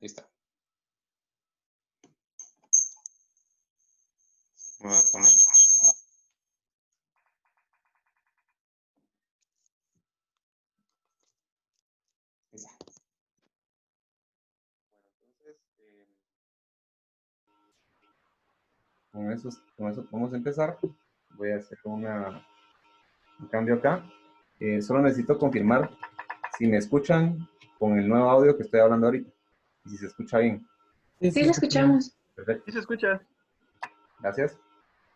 está. Me voy a poner. Ahí está. Bueno, entonces, con eso podemos empezar. Voy a hacer un cambio acá. Solo necesito confirmar si me escuchan con el nuevo audio que estoy hablando ahorita. Y si se escucha bien. Sí, lo escuchamos. Perfecto. Sí se escucha. Gracias.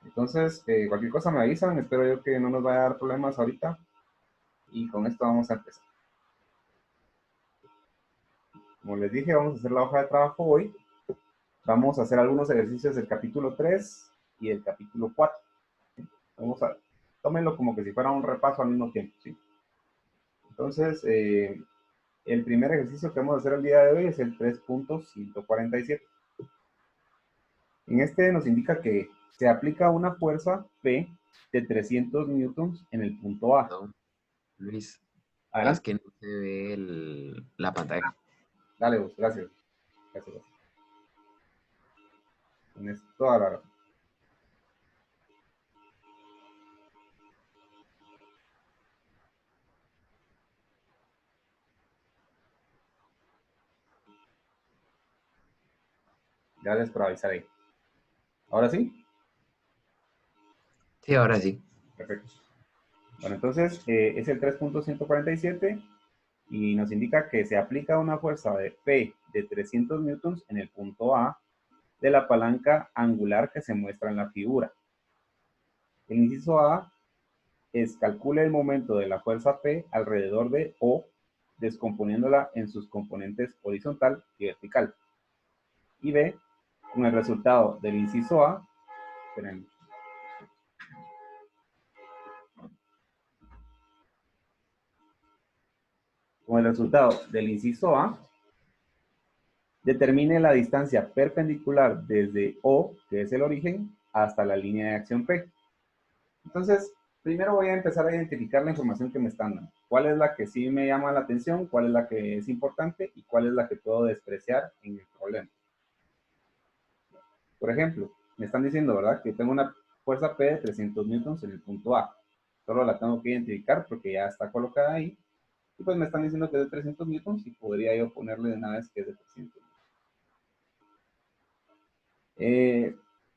Entonces, cualquier cosa me avisan. Espero yo que no nos vaya a dar problemas ahorita. Y con esto vamos a empezar. Como les dije, vamos a hacer la hoja de trabajo hoy. Vamos a hacer algunos ejercicios del capítulo 3 y del capítulo 4. Tómenlo como que si fuera un repaso al mismo tiempo, ¿sí? Entonces, el primer ejercicio que vamos a hacer el día de hoy es el 3.147. En este nos indica que se aplica una fuerza P de 300 newtons en el punto A. Perdón, Luis, Adelante. es que no se ve la pantalla. Dale, vos, gracias. Gracias. Tienes toda la razón. Gracias por avisar ahí. ¿Ahora sí? Sí, ahora sí. Perfecto. Bueno, entonces es el 3.147 y nos indica que se aplica una fuerza de P de 300 newtons en el punto A de la palanca angular que se muestra en la figura. El inciso A es calcule el momento de la fuerza P alrededor de O, descomponiéndola en sus componentes horizontal y vertical. Y B, con el resultado del inciso A, esperen, con el resultado del inciso A, determine la distancia perpendicular desde O, que es el origen, hasta la línea de acción P. Entonces, primero voy a empezar a identificar la información que me están dando. ¿Cuál es la que sí me llama la atención? ¿Cuál es la que es importante? ¿Y cuál es la que puedo despreciar en el problema? Por ejemplo, me están diciendo, ¿verdad? Que tengo una fuerza P de 300 newtons en el punto A. Solo la tengo que identificar porque ya está colocada ahí. Y pues me están diciendo que es de 300 newtons y podría yo ponerle de una vez que es de 300.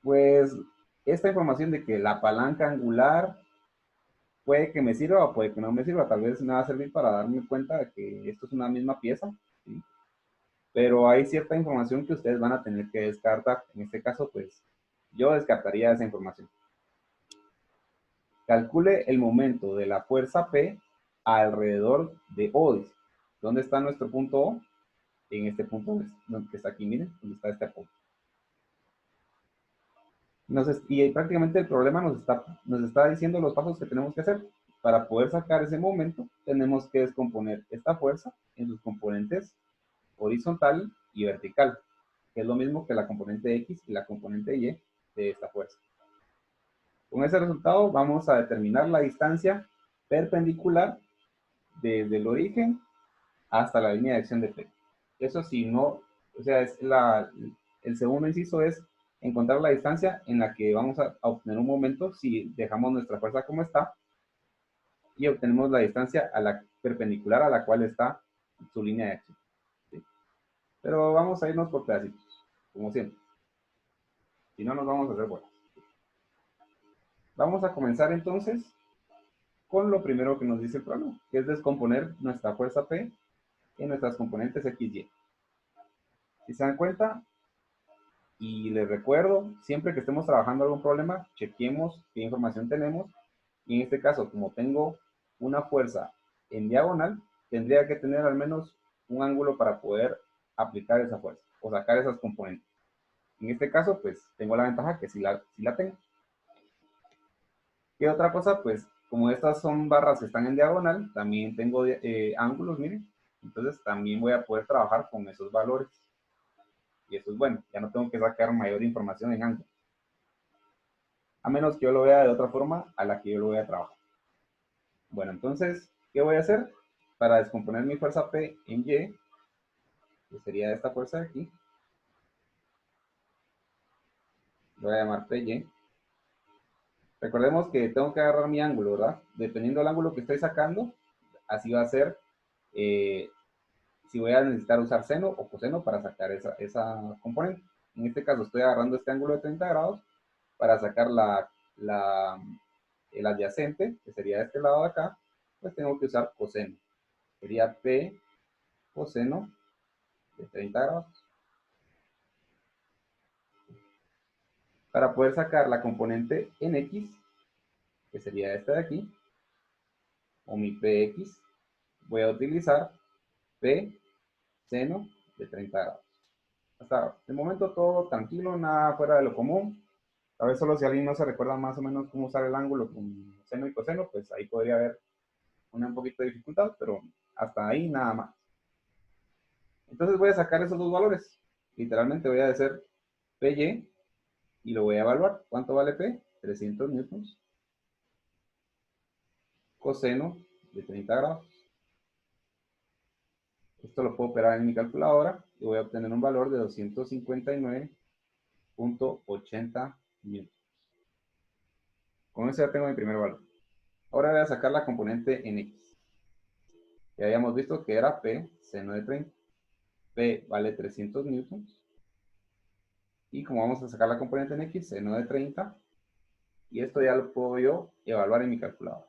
Pues esta información de que la palanca angular puede que me sirva o puede que no me sirva. Tal vez me va a servir para darme cuenta de que esto es una misma pieza, ¿sí? Pero hay cierta información que ustedes van a tener que descartar. En este caso, pues yo descartaría esa información. Calcule el momento de la fuerza P alrededor de O. ¿Dónde está nuestro punto O? En este punto que está aquí, miren, donde está este punto. Y prácticamente el problema nos está diciendo los pasos que tenemos que hacer. Para poder sacar ese momento, tenemos que descomponer esta fuerza en sus componentes horizontal y vertical, que es lo mismo que la componente X y la componente Y de esta fuerza. Con ese resultado vamos a determinar la distancia perpendicular desde el origen hasta la línea de acción de P. Eso sí, no, o sea, el segundo inciso es encontrar la distancia en la que vamos a obtener un momento si dejamos nuestra fuerza como está y obtenemos la distancia perpendicular a la cual está su línea de acción. ¿Sí? Pero vamos a irnos por pedacitos, como siempre. Si no, nos vamos a hacer bolas. Vamos a comenzar entonces con lo primero que nos dice el problema, que es descomponer nuestra fuerza P en nuestras componentes X, Y. Si se dan cuenta, y les recuerdo, siempre que estemos trabajando algún problema, chequemos qué información tenemos. Y en este caso, como tengo una fuerza en diagonal, tendría que tener al menos un ángulo para poder aplicar esa fuerza o sacar esas componentes. En este caso, pues tengo la ventaja que sí la tengo. ¿Qué otra cosa? Pues como estas son barras que están en diagonal, también tengo ángulos, miren. Entonces también voy a poder trabajar con esos valores. Y eso es bueno, ya no tengo que sacar mayor información en ángulo. A menos que yo lo vea de otra forma a la que yo lo voy a trabajar. Bueno, entonces, ¿qué voy a hacer? Para descomponer mi fuerza P en Y, que sería esta fuerza de aquí. Lo voy a llamar PY. Recordemos que tengo que agarrar mi ángulo, ¿verdad? Dependiendo del ángulo que estoy sacando, así va a ser si voy a necesitar usar seno o coseno para sacar esa componente. En este caso estoy agarrando este ángulo de 30 grados para sacar el adyacente, que sería este lado de acá, pues tengo que usar coseno. Sería P coseno de 30 grados. Para poder sacar la componente en X, que sería esta de aquí, o mi PX, voy a utilizar P seno de 30 grados. Hasta el momento todo tranquilo, nada fuera de lo común. A veces solo si alguien no se recuerda más o menos cómo usar el ángulo con seno y coseno, pues ahí podría haber un poquito de dificultad, pero hasta ahí nada más. Entonces voy a sacar esos dos valores. Literalmente voy a hacer PY y lo voy a evaluar. ¿Cuánto vale P? 300 newtons. Coseno de 30 grados. Esto lo puedo operar en mi calculadora y voy a obtener un valor de 259.80 newtons. Con eso ya tengo mi primer valor. Ahora voy a sacar la componente en X. Ya habíamos visto que era P seno de 30. P vale 300 newtons. Y como vamos a sacar la componente en X, seno de 30. Y esto ya lo puedo yo evaluar en mi calculadora.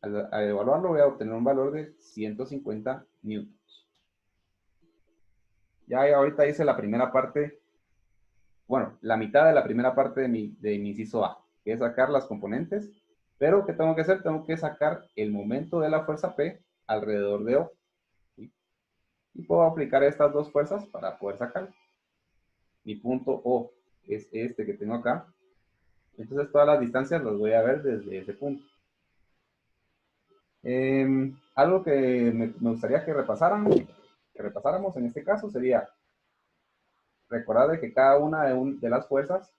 Al evaluarlo voy a obtener un valor de 150 newtons. Ya ahorita hice la primera parte, bueno, la mitad de la primera parte de mi inciso A, que es sacar las componentes. Pero, ¿qué tengo que hacer? Tengo que sacar el momento de la fuerza P alrededor de O. ¿Sí? Y puedo aplicar estas dos fuerzas para poder sacar. Mi punto O es este que tengo acá. Entonces todas las distancias las voy a ver desde ese punto. Algo que me gustaría que repasáramos en este caso sería recordar de que cada una de las fuerzas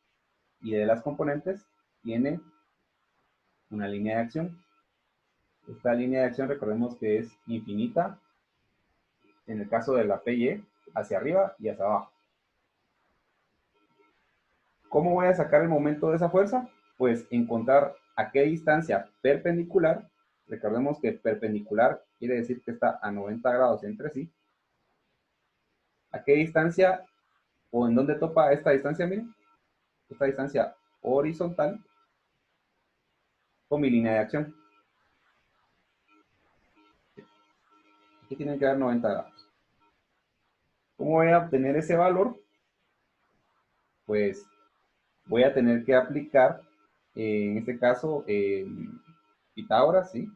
y de las componentes tiene una línea de acción. Esta línea de acción recordemos que es infinita en el caso de la PY, hacia arriba y hacia abajo. ¿Cómo voy a sacar el momento de esa fuerza? Pues encontrar a qué distancia perpendicular. Recordemos que perpendicular quiere decir que está a 90 grados entre sí. ¿A qué distancia o en dónde topa esta distancia? Miren, esta distancia horizontal con mi línea de acción. Aquí tienen que dar 90 grados. ¿Cómo voy a obtener ese valor? Pues voy a tener que aplicar, en este caso, Pitágoras, ¿sí?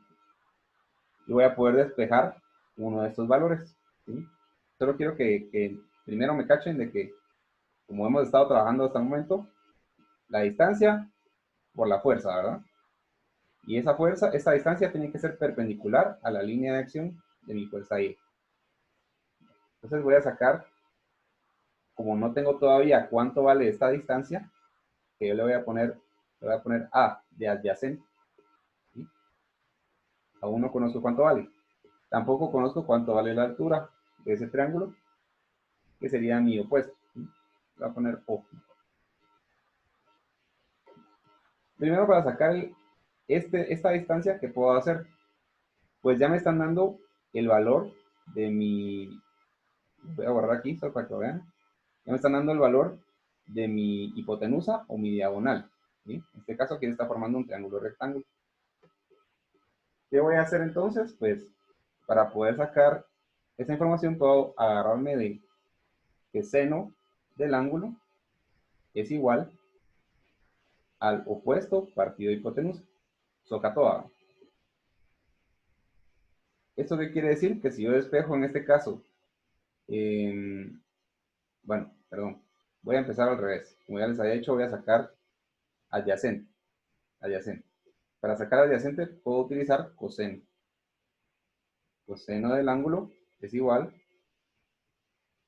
Y voy a poder despejar uno de estos valores, ¿sí? Solo quiero que primero me cachen de que, como hemos estado trabajando hasta el momento, la distancia por la fuerza, ¿verdad? Y esa distancia tiene que ser perpendicular a la línea de acción de mi fuerza Y. Entonces voy a sacar, como no tengo todavía cuánto vale esta distancia, que yo le voy a poner A de adyacente, ¿sí? Aún no conozco cuánto vale. Tampoco conozco cuánto vale la altura de ese triángulo, que sería mi opuesto, ¿sí? Voy a poner O. Primero, para sacar esta distancia, ¿qué puedo hacer? Pues ya me están dando el valor de mi... Voy a borrar aquí, solo para que lo vean. Ya me están dando el valor de mi hipotenusa o mi diagonal, ¿sí? En este caso, aquí se está formando un triángulo rectángulo. ¿Qué voy a hacer entonces? Pues, para poder sacar esta información, puedo agarrarme de que seno del ángulo es igual al opuesto partido de hipotenusa, socatoa. ¿Esto qué quiere decir? Que si yo despejo en este caso, bueno, perdón, voy a empezar al revés. Como ya les había dicho, voy a sacar adyacente. Para sacar adyacente puedo utilizar coseno. Coseno del ángulo es igual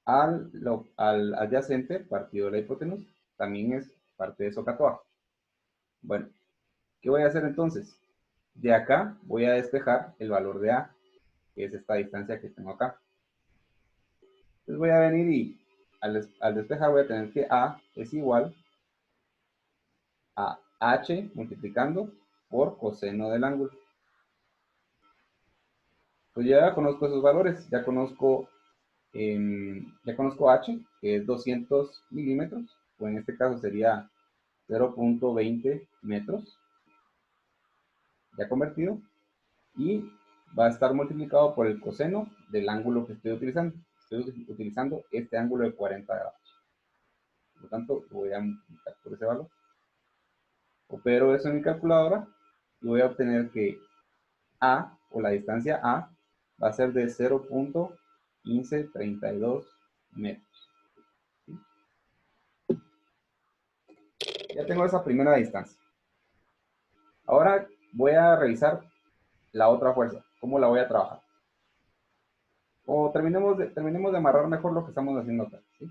al adyacente partido de la hipotenusa. También es parte de socatoa. Bueno, ¿qué voy a hacer entonces? De acá voy a despejar el valor de A, que es esta distancia que tengo acá. Entonces voy a venir y al despejar voy a tener que A es igual a H multiplicando por coseno del ángulo. Pues ya conozco esos valores, ya conozco H, que es 200 milímetros, o en este caso sería 0.20 metros, ya convertido, y va a estar multiplicado por el coseno del ángulo que estoy utilizando. Estoy utilizando este ángulo de 40 grados. Por lo tanto, voy a multiplicar por ese valor. Opero eso en mi calculadora y voy a obtener que A, o la distancia A, va a ser de 0.1532 metros. ¿Sí? Ya tengo esa primera distancia. Ahora voy a revisar la otra fuerza. ¿Cómo la voy a trabajar? O terminemos de amarrar mejor lo que estamos haciendo acá. ¿Sí?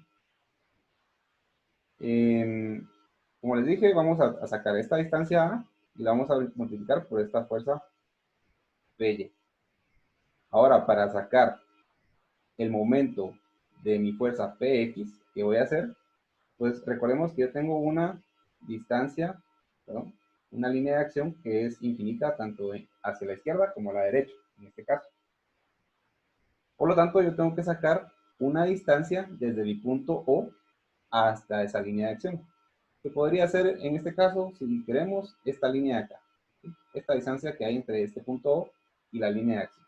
Como les dije, vamos a sacar esta distancia A y la vamos a multiplicar por esta fuerza PY. Ahora, para sacar el momento de mi fuerza PX, ¿qué voy a hacer? Pues recordemos que yo tengo una distancia, perdón, una línea de acción que es infinita tanto hacia la izquierda como a la derecha, en este caso. Por lo tanto, yo tengo que sacar una distancia desde mi punto O hasta esa línea de acción. Que podría ser, en este caso, si queremos, esta línea de acá. ¿Sí? Esta distancia que hay entre este punto O y la línea de acción.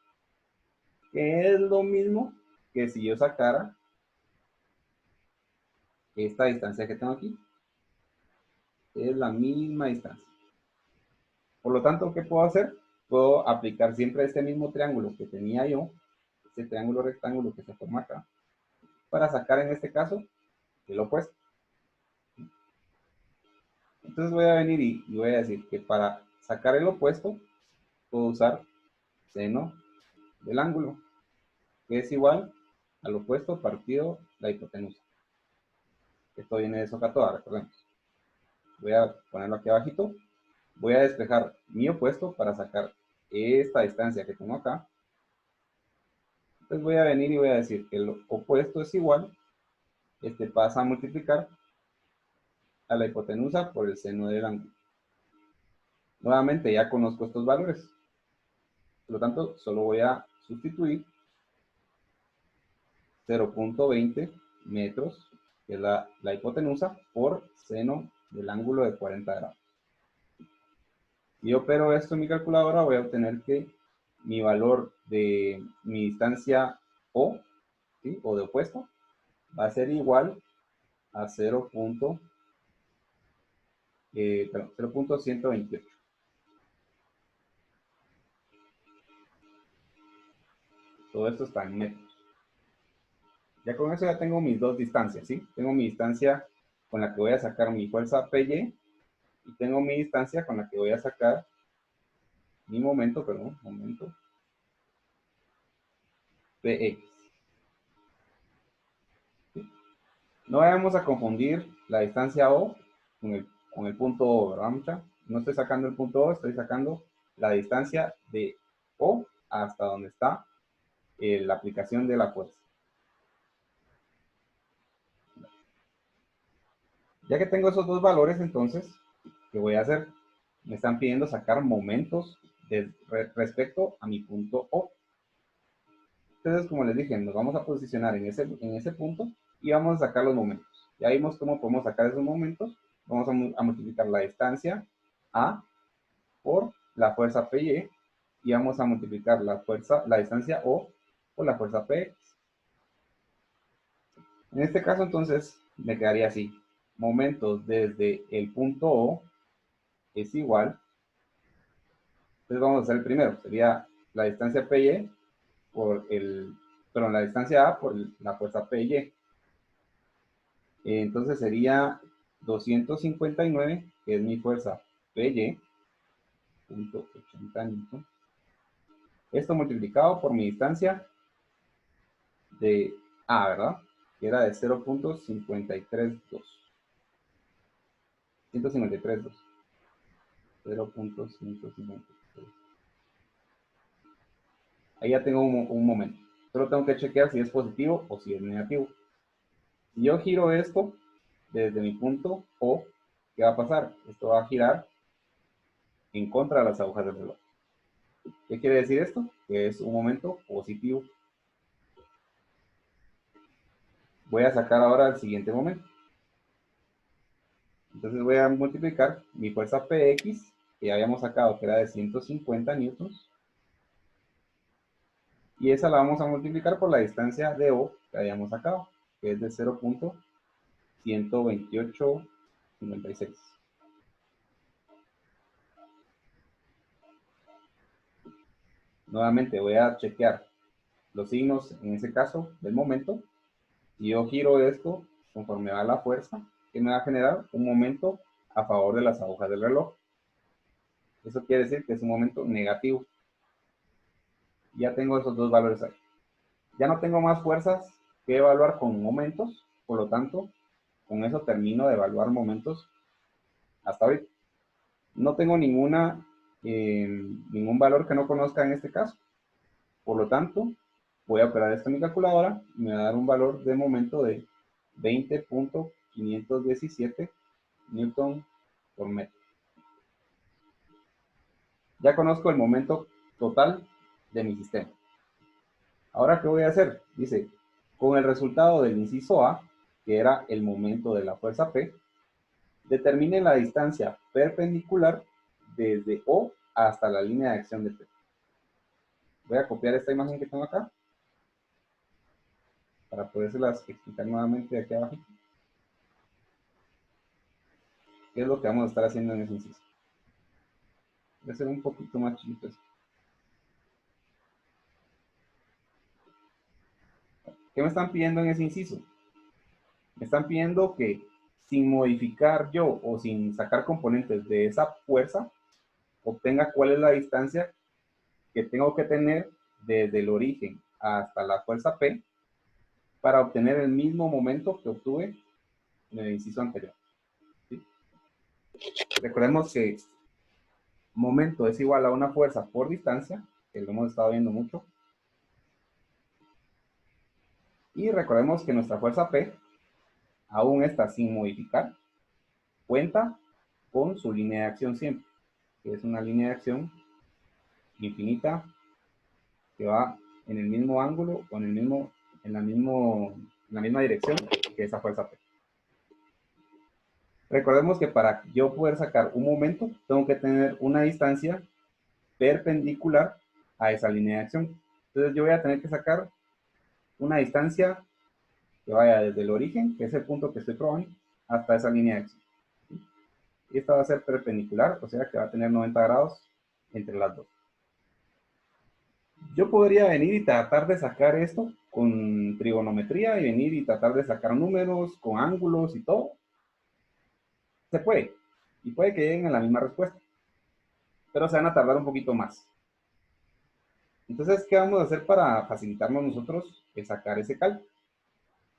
Que es lo mismo que si yo sacara esta distancia que tengo aquí. Es la misma distancia. Por lo tanto, ¿qué puedo hacer? Puedo aplicar siempre este mismo triángulo que tenía yo, este triángulo rectángulo que se forma acá, para sacar en este caso el opuesto. Entonces voy a venir y voy a decir que para sacar el opuesto, puedo usar seno del ángulo, que es igual al opuesto partido la hipotenusa. Esto viene de SOHCAHTOA, recordemos. Voy a ponerlo aquí abajito. Voy a despejar mi opuesto para sacar esta distancia que tengo acá. Entonces voy a venir y voy a decir que el opuesto es igual, este pasa a multiplicar a la hipotenusa por el seno del ángulo. Nuevamente ya conozco estos valores. Por lo tanto, solo voy a sustituir 0.20 metros, que es la hipotenusa, por seno del ángulo de 40 grados. Si yo opero esto en mi calculadora, voy a obtener que mi valor de mi distancia O, ¿sí? O de opuesto, va a ser igual a 0.128. Todo esto está en metros. Ya con eso ya tengo mis dos distancias, ¿sí? Tengo mi distancia con la que voy a sacar mi fuerza PY y tengo mi distancia con la que voy a sacar mi momento, PX. ¿Sí? No vayamos a confundir la distancia O con el punto O, ¿verdad, mucha? No estoy sacando el punto O, estoy sacando la distancia de O hasta donde está la aplicación de la fuerza. Ya que tengo esos dos valores, entonces, ¿qué voy a hacer? Me están pidiendo sacar momentos respecto a mi punto O. Entonces, como les dije, nos vamos a posicionar en ese punto y vamos a sacar los momentos. Ya vimos cómo podemos sacar esos momentos. Vamos a multiplicar la distancia A por la fuerza PY y vamos a multiplicar la distancia O por la fuerza PX. En este caso, entonces, me quedaría así. Momentos desde el punto O es igual. Entonces vamos a hacer el primero. Sería la distancia PY por la distancia A por la fuerza PY. Entonces sería 259, que es mi fuerza PY, punto 80 newton. Esto multiplicado por mi distancia de A, ¿verdad? Que era de 0.532. 153.2. 0.153. Ahí ya tengo un momento. Solo tengo que chequear si es positivo o si es negativo. Si yo giro esto desde mi punto O, ¿qué va a pasar? Esto va a girar en contra de las agujas del reloj. ¿Qué quiere decir esto? Que es un momento positivo. Voy a sacar ahora el siguiente momento. Entonces voy a multiplicar mi fuerza Px, que ya habíamos sacado, que era de 150 newtons. Y esa la vamos a multiplicar por la distancia de O que habíamos sacado, que es de 0.12856. Nuevamente voy a chequear los signos, en ese caso, del momento. Si yo giro esto conforme va la fuerza, que me va a generar un momento a favor de las agujas del reloj. Eso quiere decir que es un momento negativo. Ya tengo esos dos valores ahí. Ya no tengo más fuerzas que evaluar con momentos, por lo tanto, con eso termino de evaluar momentos hasta ahorita. No tengo ningún valor que no conozca en este caso. Por lo tanto, voy a operar esto en mi calculadora y me va a dar un valor de momento de 20.517 newton por metro. Ya conozco el momento total de mi sistema. Ahora, ¿qué voy a hacer? Dice, con el resultado del inciso A, que era el momento de la fuerza P, determine la distancia perpendicular desde O hasta la línea de acción de P. Voy a copiar esta imagen que tengo acá para podérselas explicar nuevamente aquí abajo. ¿Qué es lo que vamos a estar haciendo en ese inciso? Voy a hacer un poquito más chiquito. ¿Qué me están pidiendo en ese inciso? Me están pidiendo que sin modificar yo o sin sacar componentes de esa fuerza, obtenga cuál es la distancia que tengo que tener desde el origen hasta la fuerza P para obtener el mismo momento que obtuve en el inciso anterior. ¿Sí? Recordemos que momento es igual a una fuerza por distancia, que lo hemos estado viendo mucho. Y recordemos que nuestra fuerza P, aún está sin modificar, cuenta con su línea de acción siempre, que es una línea de acción infinita que va en el mismo ángulo o en la misma dirección que esa fuerza P. Recordemos que para yo poder sacar un momento, tengo que tener una distancia perpendicular a esa línea de acción. Entonces yo voy a tener que sacar una distancia que vaya desde el origen, que es el punto que estoy probando, hasta esa línea de acción. Y esta va a ser perpendicular, o sea que va a tener 90 grados entre las dos. Yo podría venir y tratar de sacar esto con trigonometría y venir y tratar de sacar números con ángulos y todo. Se puede. Y puede que lleguen a la misma respuesta. Pero se van a tardar un poquito más. Entonces, ¿qué vamos a hacer para facilitarnos nosotros el sacar ese cálculo?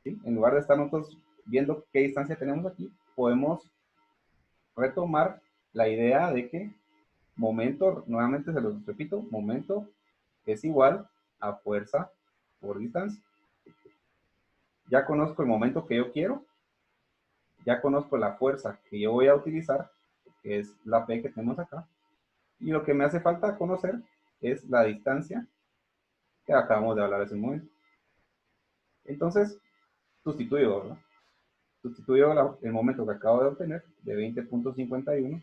¿Sí? En lugar de estar nosotros viendo qué distancia tenemos aquí, podemos retomar la idea de que momento, nuevamente se los repito, momento es igual a fuerza por distancia. Ya conozco el momento que yo quiero, ya conozco la fuerza que yo voy a utilizar, que es la P que tenemos acá, y lo que me hace falta conocer es la distancia que acabamos de hablar hace un momento. Entonces, sustituyo, ¿verdad? Sustituyo el momento que acabo de obtener de 20.51.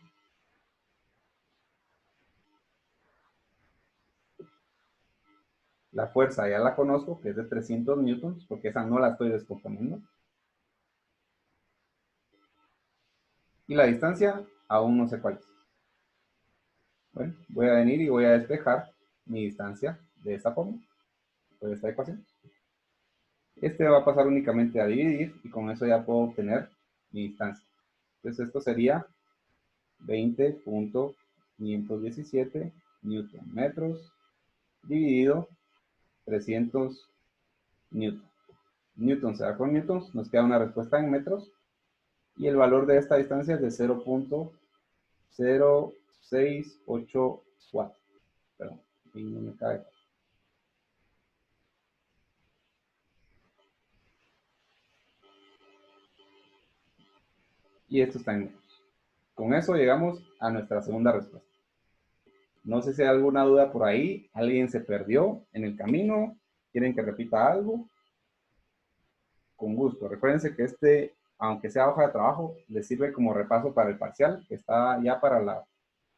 La fuerza ya la conozco, que es de 300 newtons, porque esa no la estoy descomponiendo. Y la distancia aún no sé cuál es. Bueno, voy a venir y voy a despejar mi distancia de esta forma, por esta ecuación. Este va a pasar únicamente a dividir y con eso ya puedo obtener mi distancia. Entonces esto sería 20.517 newton metros dividido 300 newton. Newton se da con newtons, nos queda una respuesta en metros y el valor de esta distancia es de 0.0684. Perdón, aquí no me cae. y esto está en metros. Con eso llegamos a nuestra segunda respuesta. No sé si hay alguna duda por ahí, alguien se perdió en el camino, quieren que repita algo. Con gusto. Recuérdense que este, aunque sea hoja de trabajo, les sirve como repaso para el parcial, que está ya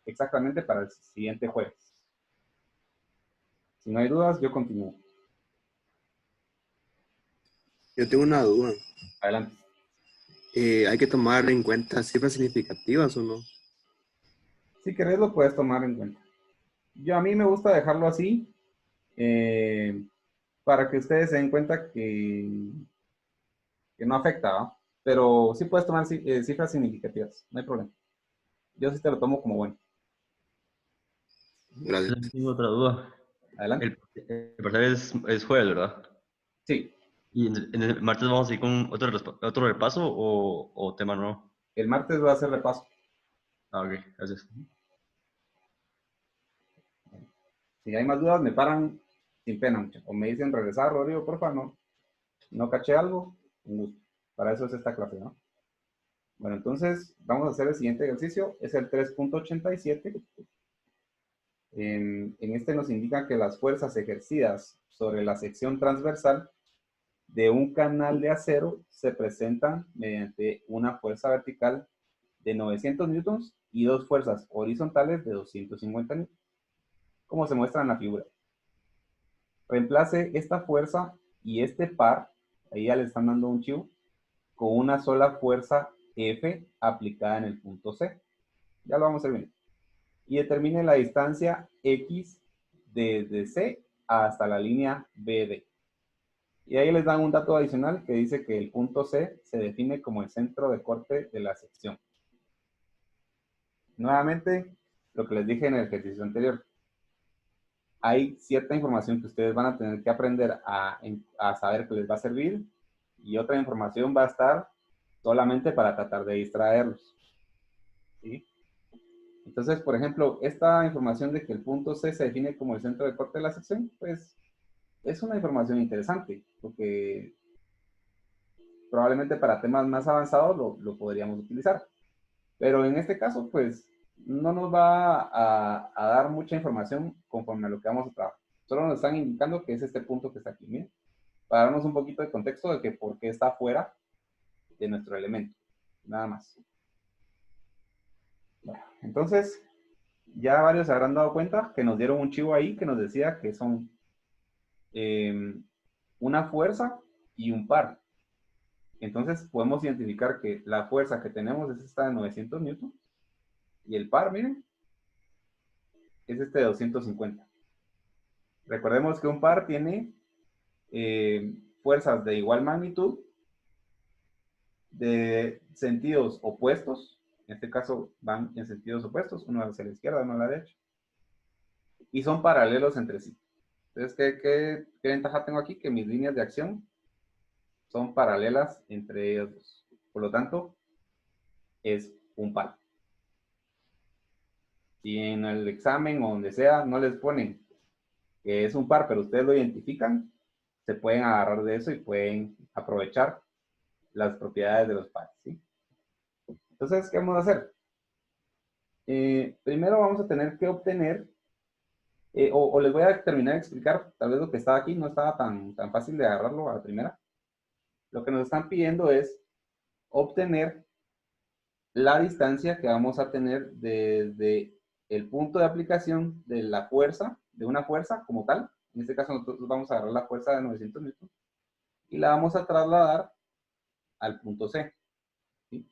exactamente para el siguiente jueves. Si no hay dudas, yo continúo. Yo tengo una duda. Adelante. ¿Hay que tomar en cuenta cifras significativas o no? Si querés, lo puedes tomar en cuenta. A mí me gusta dejarlo así, para que ustedes se den cuenta que no afecta, ¿no? Pero sí puedes tomar cifras significativas, no hay problema. Yo sí te lo tomo como bueno. Gracias. Tengo otra duda. Adelante. El parcial es jueves, ¿verdad? Sí, ¿Y en el martes vamos a ir con otro repaso o tema nuevo? el martes va a ser repaso. Ah, ok, gracias. Si hay más dudas, me paran sin pena, muchachos. O me dicen regresar, Rodrigo, porfa, no caché algo, un gusto. Para eso es esta clase, ¿no? Bueno, entonces vamos a hacer el siguiente ejercicio. Es el 3.87. En este nos indica que las fuerzas ejercidas sobre la sección transversal de un canal de acero se presentan mediante una fuerza vertical de 900 newtons y dos fuerzas horizontales de 250 newtons, como se muestra en la figura. Reemplace esta fuerza y este par, ahí ya le están dando un chivo, con una sola fuerza F aplicada en el punto C. Ya lo vamos a ver bien. Y determine la distancia X desde C hasta la línea BD. Y ahí les dan un dato adicional que dice que el punto C se define como el centro de corte de la sección. Nuevamente, lo que les dije en el ejercicio anterior. Hay cierta información que ustedes van a tener que aprender a saber que les va a servir, y otra información va a estar solamente para tratar de distraerlos. ¿Sí? Entonces, por ejemplo, esta información de que el punto C se define como el centro de corte de la sección, pues es una información interesante, porque probablemente para temas más avanzados lo podríamos utilizar. Pero en este caso, pues no nos va a dar mucha información conforme a lo que vamos a trabajar. Solo nos están indicando que es este punto que está aquí, miren, para darnos un poquito de contexto de que por qué está fuera de nuestro elemento. Nada más. Bueno, entonces, ya varios se habrán dado cuenta que nos dieron un chivo ahí que nos decía que son una fuerza y un par. Entonces podemos identificar que la fuerza que tenemos es esta de 900 newtons y el par, miren, es este de 250. Recordemos que un par tiene fuerzas de igual magnitud, de sentidos opuestos. En este caso van en sentidos opuestos, uno hacia la izquierda, uno a la derecha, y son paralelos entre sí. Entonces, ¿qué ventaja tengo aquí? Que mis líneas de acción son paralelas entre ellas dos. Por lo tanto, es un par. Si en el examen o donde sea no les ponen que es un par, pero ustedes lo identifican, se pueden agarrar de eso y pueden aprovechar las propiedades de los pares, ¿sí? Entonces, ¿qué vamos a hacer? Primero vamos a tener que obtener, o les voy a terminar de explicar, tal vez lo que estaba aquí no estaba tan fácil de agarrarlo a la primera. Lo que nos están pidiendo es obtener la distancia que vamos a tener desde el punto de aplicación de la fuerza, de una fuerza como tal. En este caso nosotros vamos a agarrar la fuerza de 900 newtons y la vamos a trasladar al punto C. ¿Sí?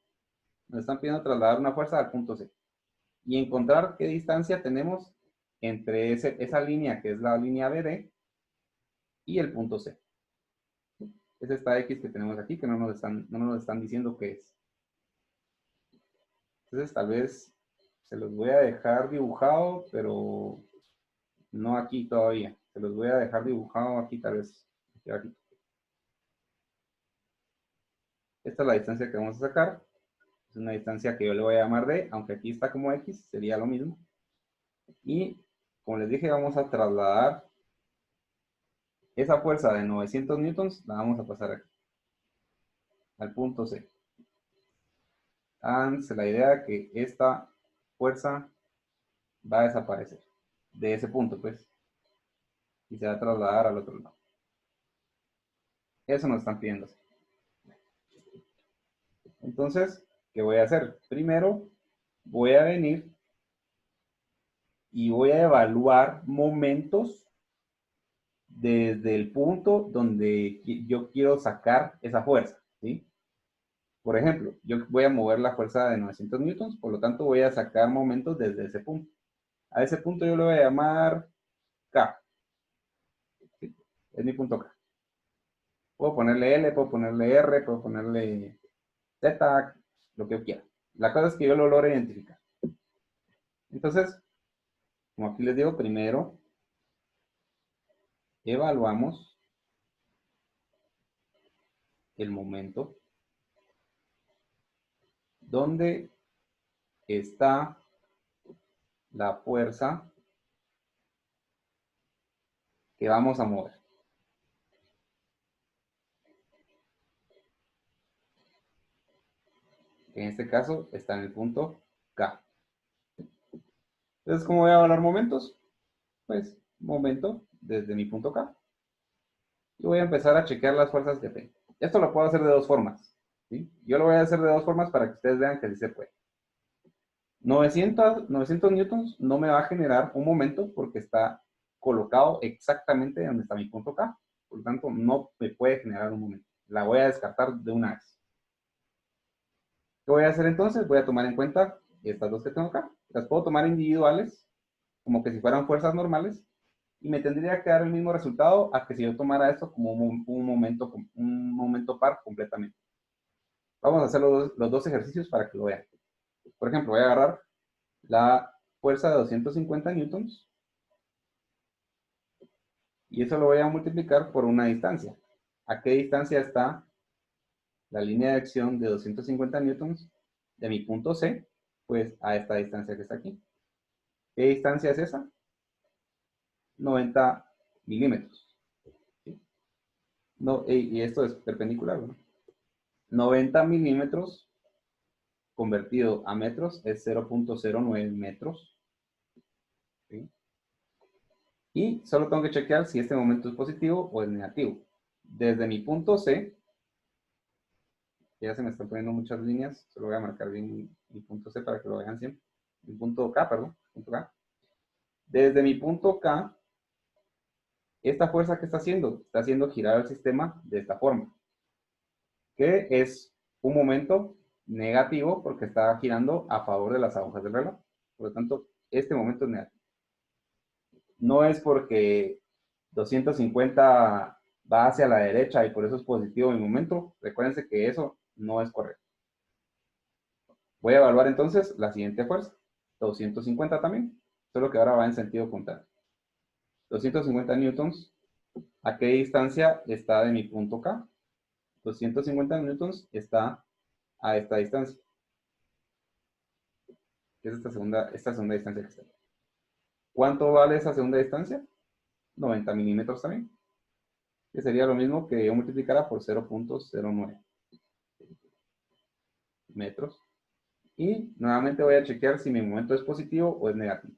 Nos están pidiendo trasladar una fuerza al punto C y encontrar qué distancia tenemos entre esa línea que es la línea BD y el punto C. Es esta X que tenemos aquí, que no nos están diciendo qué es. Entonces tal vez se los voy a dejar dibujado, pero no aquí todavía. Se los voy a dejar dibujado aquí tal vez. Aquí. Esta es la distancia que vamos a sacar. Es una distancia que yo le voy a llamar D, aunque aquí está como X, sería lo mismo. Y como les dije, vamos a trasladar esa fuerza de 900 newtons, la vamos a pasar aquí, al punto C. háganse la idea de que esta fuerza va a desaparecer de ese punto, pues, y se va a trasladar al otro lado. Eso nos están pidiendo. Entonces, ¿qué voy a hacer? Primero, voy a venir y voy a evaluar momentos desde el punto donde yo quiero sacar esa fuerza, ¿sí? Por ejemplo, yo voy a mover la fuerza de 900 newtons, por lo tanto voy a sacar momentos desde ese punto. A ese punto yo le voy a llamar K. ¿Sí? Es mi punto K. Puedo ponerle L, puedo ponerle R, puedo ponerle Z, lo que yo quiera. La cosa es que yo lo logro identificar. Entonces, como aquí les digo, primero evaluamos el momento donde está la fuerza que vamos a mover. En este caso está en el punto K. Entonces, ¿cómo voy a evaluar momentos? Pues, momento desde mi punto K. Y voy a empezar a chequear las fuerzas que tengo. Esto lo puedo hacer de dos formas, ¿sí? Yo lo voy a hacer de dos formas para que ustedes vean que sí se puede. 900 newtons no me va a generar un momento porque está colocado exactamente donde está mi punto K. Por lo tanto, no me puede generar un momento. La voy a descartar de una vez. ¿Qué voy a hacer entonces? Voy a tomar en cuenta estas dos que tengo acá. Las puedo tomar individuales, como que si fueran fuerzas normales, y me tendría que dar el mismo resultado a que si yo tomara esto como un momento par completamente. Vamos a hacer los dos ejercicios para que lo vean. Por ejemplo, voy a agarrar la fuerza de 250 newtons y eso lo voy a multiplicar por una distancia. ¿A qué distancia está la línea de acción de 250 newtons de mi punto C? Pues a esta distancia que está aquí. ¿Qué distancia es esa? 90 milímetros. ¿Sí? No, y esto es perpendicular, ¿no? 90 milímetros convertido a metros es 0.09 metros. ¿Sí? Y solo tengo que chequear si este momento es positivo o es negativo. Desde mi punto C, ya se me están poniendo muchas líneas, solo voy a marcar bien mi punto C para que lo vean siempre. Mi punto K, perdón, punto K. Desde mi punto K, esta fuerza que está haciendo girar el sistema de esta forma, que es un momento negativo porque está girando a favor de las agujas del reloj. Por lo tanto, este momento es negativo. No es porque 250 va hacia la derecha y por eso es positivo mi momento. Recuérdense que eso no es correcto. Voy a evaluar entonces la siguiente fuerza. 250 también, solo que ahora va en sentido contrario. 250 newtons. ¿A qué distancia está de mi punto K? 250 newtons está a esta distancia. Que es esta segunda distancia que está. ¿Cuánto vale esa segunda distancia? 90 milímetros también. Que sería lo mismo que yo multiplicara por 0.09 metros. Y nuevamente voy a chequear si mi momento es positivo o es negativo.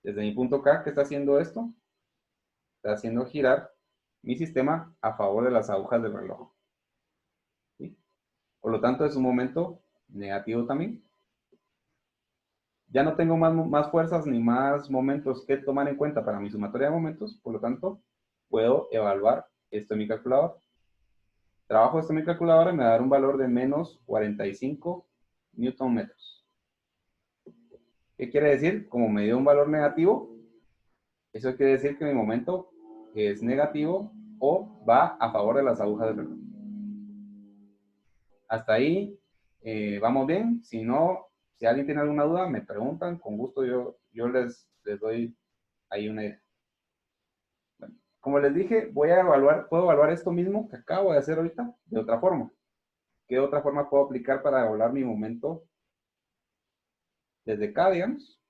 Desde mi punto K, ¿qué está haciendo esto? Está haciendo girar mi sistema a favor de las agujas del reloj. ¿Sí? Por lo tanto, es un momento negativo también. Ya no tengo más fuerzas ni más momentos que tomar en cuenta para mi sumatoria de momentos, por lo tanto, puedo evaluar esto en mi calculadora. Trabajo esto en mi calculadora y me va a dar un valor de menos 45 newton metros. ¿Qué quiere decir? Como me dio un valor negativo, eso quiere decir que mi momento es negativo o va a favor de las agujas del reloj. Hasta ahí vamos bien. Si no, si alguien tiene alguna duda, me preguntan. Con gusto yo les doy ahí una idea. Bueno, como les dije, puedo evaluar esto mismo que acabo de hacer ahorita de otra forma. ¿Qué otra forma puedo aplicar para evaluar mi momento desde acá, digamos?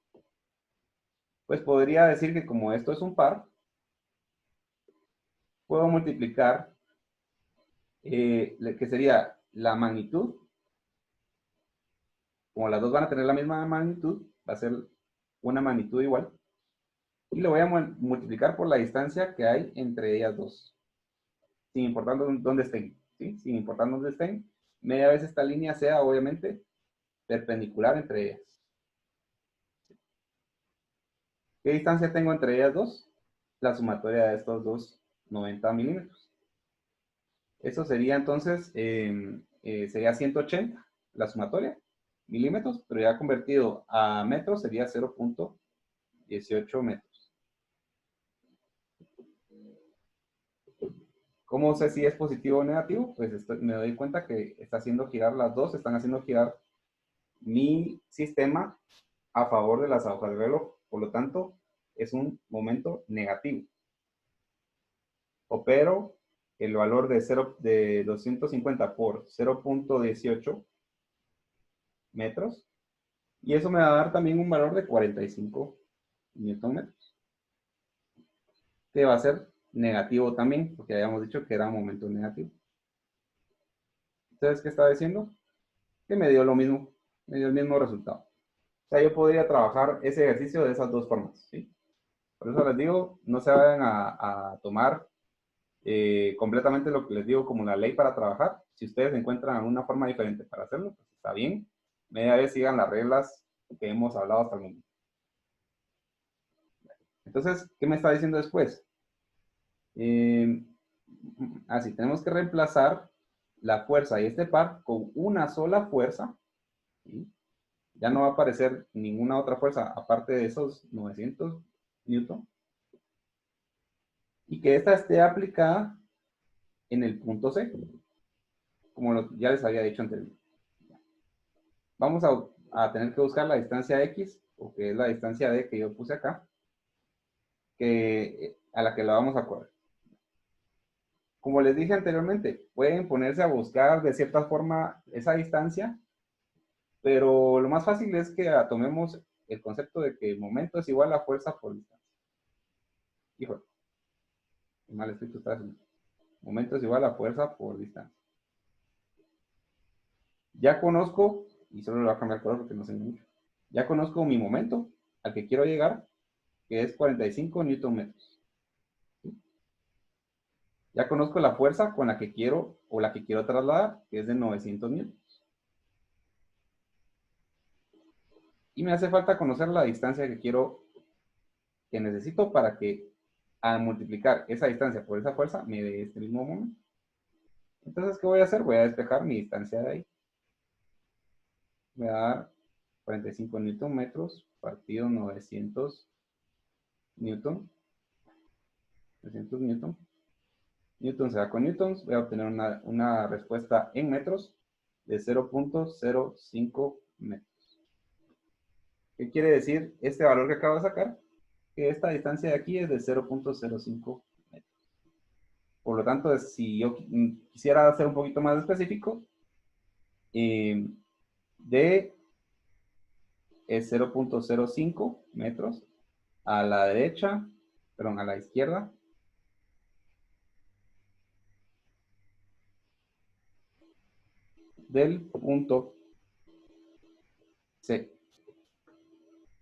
Pues podría decir que como esto es un par, puedo multiplicar que sería la magnitud como las dos van a tener la misma magnitud, va a ser una magnitud igual. Y lo voy a multiplicar por la distancia que hay entre ellas dos. Sin importar dónde estén. ¿Sí? Sin importar dónde estén. Media vez esta línea sea, obviamente, perpendicular entre ellas. ¿Qué distancia tengo entre ellas dos? La sumatoria de estos dos 90 milímetros. Eso sería entonces, sería 180 la sumatoria, milímetros, pero ya convertido a metros sería 0.18 metros. ¿Cómo sé si es positivo o negativo? Pues me doy cuenta que está haciendo girar las dos, están haciendo girar mi sistema a favor de las agujas del reloj. Por lo tanto, es un momento negativo. Opero el valor de 250 por 0.18 metros. Y eso me va a dar también un valor de 45 newton metros. Que va a ser negativo también, porque habíamos dicho que era un momento negativo. Entonces, ¿qué estaba diciendo? Que me dio lo mismo, me dio el mismo resultado. O sea, yo podría trabajar ese ejercicio de esas dos formas, ¿sí? Por eso les digo, no se vayan a tomar completamente lo que les digo como la ley para trabajar. Si ustedes encuentran una forma diferente para hacerlo, pues está bien. Media vez sigan las reglas que hemos hablado hasta el momento. Entonces, ¿qué me está diciendo después? Así, tenemos que reemplazar la fuerza y este par con una sola fuerza. ¿Sí? Ya no va a aparecer ninguna otra fuerza aparte de esos 900 newton. Y que esta esté aplicada en el punto C, como ya les había dicho anteriormente. Vamos a tener que buscar la distancia X, o que es la distancia D que yo puse acá, a la que la vamos a correr. Como les dije anteriormente, pueden ponerse a buscar de cierta forma esa distancia, pero lo más fácil es que tomemos el concepto de que el momento es igual a fuerza por distancia. Híjole, qué mal escrito está eso. Momento es igual a fuerza por distancia. Ya conozco, y solo le voy a cambiar el color porque no sé mucho, ya conozco mi momento al que quiero llegar, que es 45 newton metros. ¿Sí? Ya conozco la fuerza con la que quiero, o la que quiero trasladar, que es de 900 newtons. Y me hace falta conocer la distancia que necesito para que al multiplicar esa distancia por esa fuerza me dé este mismo momento. Entonces, ¿qué voy a hacer? Voy a despejar mi distancia de ahí. Voy a dar 45 newton metros partido 900 newton. 900 newton. Newton se da con newtons. Voy a obtener una respuesta en metros de 0.05 metros. ¿Qué quiere decir este valor que acabo de sacar? Que esta distancia de aquí es de 0.05 metros. Por lo tanto, si yo quisiera ser un poquito más específico, D es 0.05 metros a la derecha, perdón, a la izquierda, del punto C.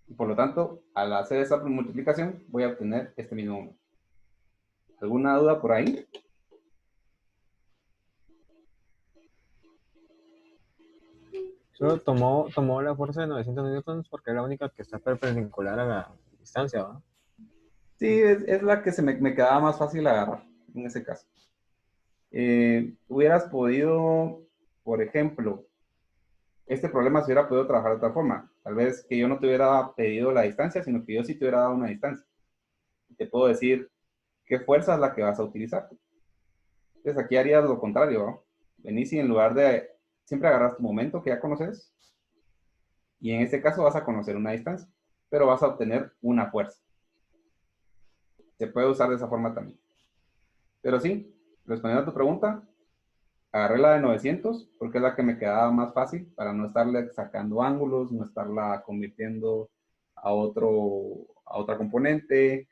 Y por lo tanto, al hacer esa multiplicación, voy a obtener este mismo número. ¿Alguna duda por ahí? Solo tomó la fuerza de 900 newtons porque es la única que está perpendicular a la distancia, ¿va? Sí, es la que me quedaba más fácil agarrar en ese caso. Hubieras podido, por ejemplo, este problema se hubiera podido trabajar de otra forma. Tal vez que yo no te hubiera pedido la distancia, sino que yo sí te hubiera dado una distancia. Te puedo decir qué fuerza es la que vas a utilizar. Entonces aquí harías lo contrario, ¿no? Venís y en lugar de, siempre agarras tu momento que ya conoces, y en este caso vas a conocer una distancia, pero vas a obtener una fuerza. Se puede usar de esa forma también. Pero sí, respondiendo a tu pregunta, agarré la de 900 porque es la que me quedaba más fácil para no estarle sacando ángulos, no estarla convirtiendo a otra componente.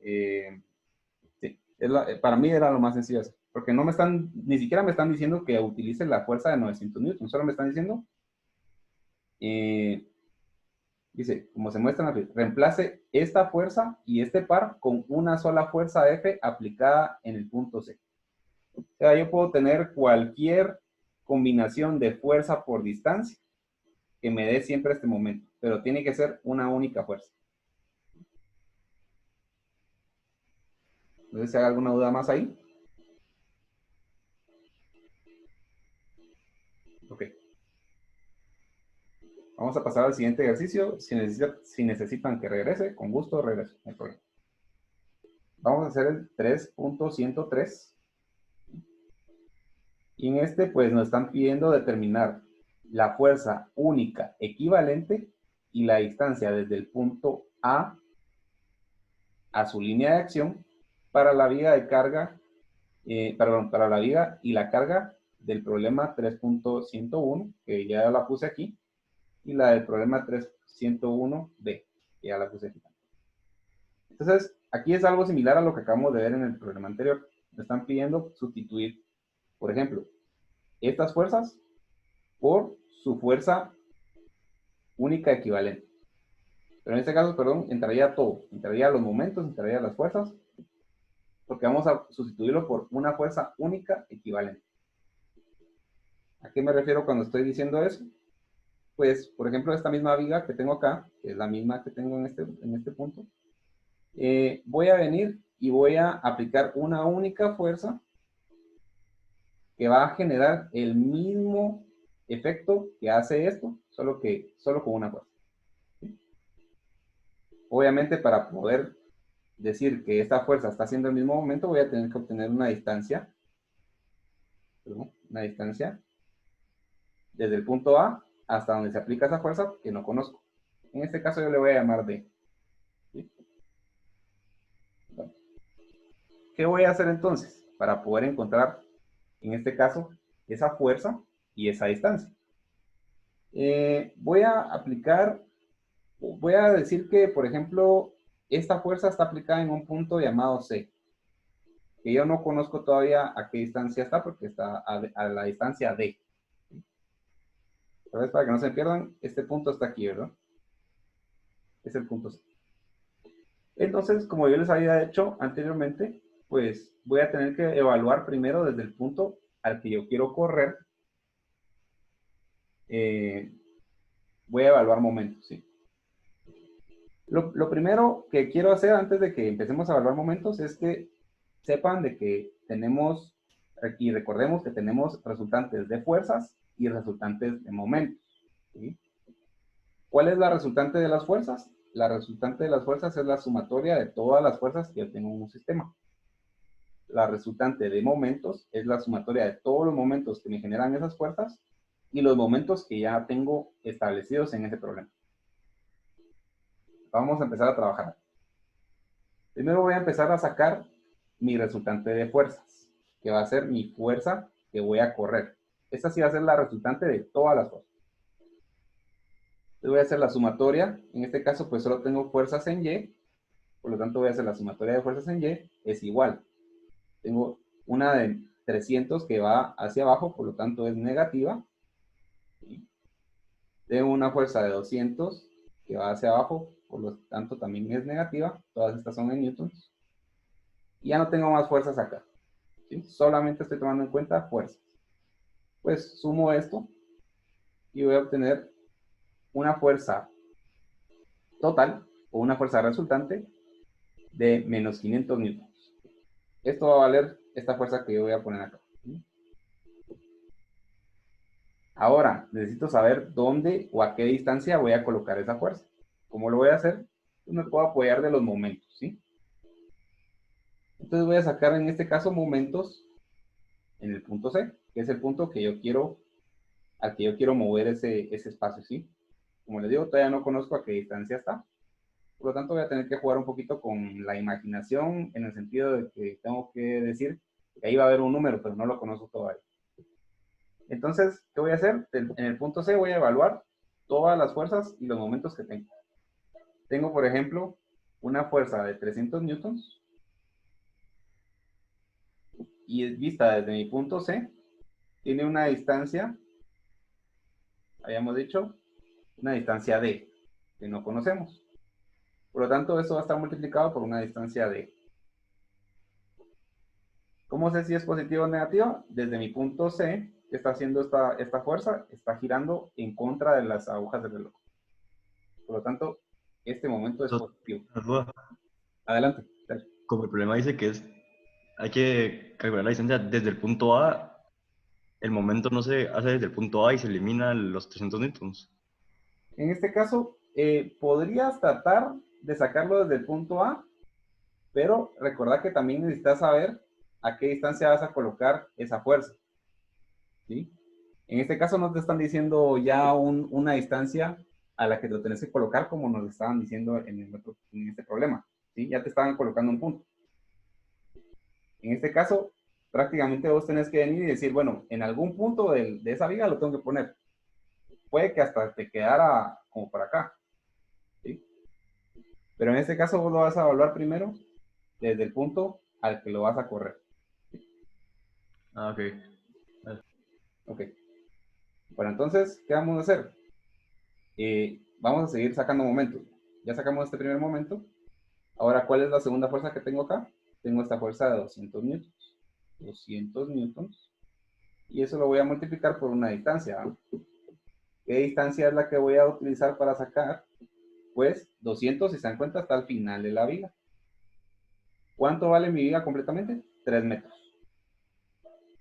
Sí, para mí era lo más sencillo, porque ni siquiera me están diciendo que utilice la fuerza de 900 newtons, solo me están diciendo dice, como se muestra en la figura, reemplace esta fuerza y este par con una sola fuerza F aplicada en el punto C. O sea, yo puedo tener cualquier combinación de fuerza por distancia que me dé siempre este momento, pero tiene que ser una única fuerza. No sé si hay alguna duda más ahí. Ok. Vamos a pasar al siguiente ejercicio. Si necesitan que regrese, con gusto regreso, no hay problema. Vamos a hacer el 3.103. Y en este, pues, nos están pidiendo determinar la fuerza única equivalente y la distancia desde el punto A a su línea de acción para la viga de carga, para la viga y la carga del problema 3.101, que ya la puse aquí, y la del problema 3.101b, que ya la puse aquí. Entonces, aquí es algo similar a lo que acabamos de ver en el problema anterior. Me están pidiendo sustituir, por ejemplo, estas fuerzas por su fuerza única equivalente. Pero en este caso, perdón, entraría todo. Entraría los momentos, entraría las fuerzas, porque vamos a sustituirlo por una fuerza única equivalente. ¿A qué me refiero cuando estoy diciendo eso? Pues, por ejemplo, esta misma viga que tengo acá, que es la misma que tengo en este punto, voy a venir y voy a aplicar una única fuerza que va a generar el mismo efecto que hace esto, solo con una fuerza. Obviamente, para poder decir que esta fuerza está haciendo el mismo momento, voy a tener que obtener una distancia, desde el punto A hasta donde se aplica esa fuerza que no conozco. En este caso yo le voy a llamar D. ¿Sí? ¿Qué voy a hacer entonces para poder encontrar, en este caso, esa fuerza y esa distancia? Voy a decir que, por ejemplo, esta fuerza está aplicada en un punto llamado C, que yo no conozco todavía a qué distancia está, porque está a la distancia D. Otra vez, para que no se pierdan, este punto está aquí, ¿verdad? Es el punto C. Entonces, como yo les había hecho anteriormente, pues voy a tener que evaluar primero desde el punto al que yo quiero correr. Voy a evaluar momentos, ¿sí? Lo primero que quiero hacer antes de que empecemos a evaluar momentos es que sepan de que tenemos, y recordemos que tenemos resultantes de fuerzas y resultantes de momentos, ¿sí? ¿Cuál es la resultante de las fuerzas? La resultante de las fuerzas es la sumatoria de todas las fuerzas que yo tengo en un sistema. La resultante de momentos es la sumatoria de todos los momentos que me generan esas fuerzas y los momentos que ya tengo establecidos en ese problema. Vamos a empezar a trabajar. Primero voy a empezar a sacar mi resultante de fuerzas, que va a ser mi fuerza que voy a correr. Esta sí va a ser la resultante de todas las fuerzas. Entonces voy a hacer la sumatoria. En este caso, pues solo tengo fuerzas en Y. Por lo tanto, voy a hacer la sumatoria de fuerzas en Y. Es igual. Tengo una de 300 que va hacia abajo, por lo tanto es negativa. Tengo una fuerza de 200 que va hacia abajo, por lo tanto también es negativa. Todas estas son en newtons. Y ya no tengo más fuerzas acá, ¿sí? Solamente estoy tomando en cuenta fuerzas. Pues sumo esto y voy a obtener una fuerza total o una fuerza resultante de menos 500 newtons. Esto va a valer esta fuerza que yo voy a poner acá, ¿sí? Ahora, necesito saber dónde o a qué distancia voy a colocar esa fuerza. ¿Cómo lo voy a hacer? Pues me puedo apoyar de los momentos, ¿sí? Entonces voy a sacar en este caso momentos en el punto C, que es el punto que yo quiero, al que yo quiero mover ese espacio, ¿sí? Como les digo, todavía no conozco a qué distancia está. Por lo tanto, voy a tener que jugar un poquito con la imaginación, en el sentido de que tengo que decir que ahí va a haber un número, pero no lo conozco todavía. Entonces, ¿qué voy a hacer? En el punto C voy a evaluar todas las fuerzas y los momentos que tengo. Tengo, por ejemplo, una fuerza de 300 newtons y vista desde mi punto C, tiene una distancia, habíamos dicho, una distancia D que no conocemos. Por lo tanto, esto va a estar multiplicado por una distancia D. ¿Cómo sé si es positiva o negativa? Desde mi punto C, que está haciendo esta fuerza, está girando en contra de las agujas del reloj. Por lo tanto, este momento es Eso- positivo. una duda. Adelante. Dale. Como el problema dice que hay que calcular la distancia desde el punto A, el momento no se hace desde el punto A y se eliminan los 300 newtons. En este caso, podrías tratar de sacarlo desde el punto A, pero recordad que también necesitas saber a qué distancia vas a colocar esa fuerza. ¿Sí? En este caso no te están diciendo ya una distancia a la que lo tenés que colocar como nos estaban diciendo en este problema. ¿Sí? Ya te estaban colocando un punto. En este caso, prácticamente vos tenés que venir y decir, bueno, en algún punto de esa viga lo tengo que poner. Puede que hasta te quedara como por acá. ¿Sí? Pero en este caso vos lo vas a evaluar primero desde el punto al que lo vas a correr. Ah, ok. Vale. Ok. Bueno, entonces, ¿qué vamos a hacer? Vamos a seguir sacando momentos. Ya sacamos este primer momento. Ahora, ¿cuál es la segunda fuerza que tengo acá? Tengo esta fuerza de 200 newtons. 200 newtons. Y eso lo voy a multiplicar por una distancia. ¿Ah? ¿Qué distancia es la que voy a utilizar para sacar? Pues 200, si se dan cuenta, hasta el final de la viga. ¿Cuánto vale mi viga completamente? 3 metros.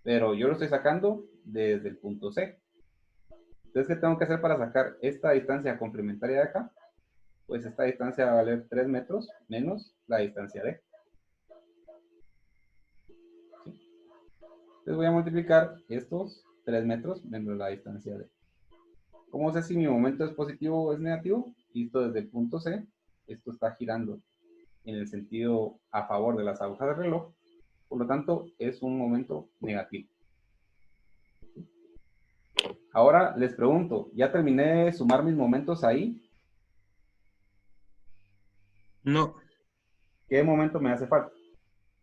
Pero yo lo estoy sacando desde el punto C. Entonces, ¿qué tengo que hacer para sacar esta distancia complementaria de acá? Pues esta distancia va a valer 3 metros menos la distancia D. ¿Sí? Entonces voy a multiplicar estos 3 metros menos la distancia D. ¿Cómo sé si mi momento es positivo o es negativo? Visto desde el punto C, esto está girando en el sentido a favor de las agujas del reloj, por lo tanto es un momento negativo. Ahora les pregunto, ¿ya terminé de sumar mis momentos ahí? No, ¿Qué momento me hace falta?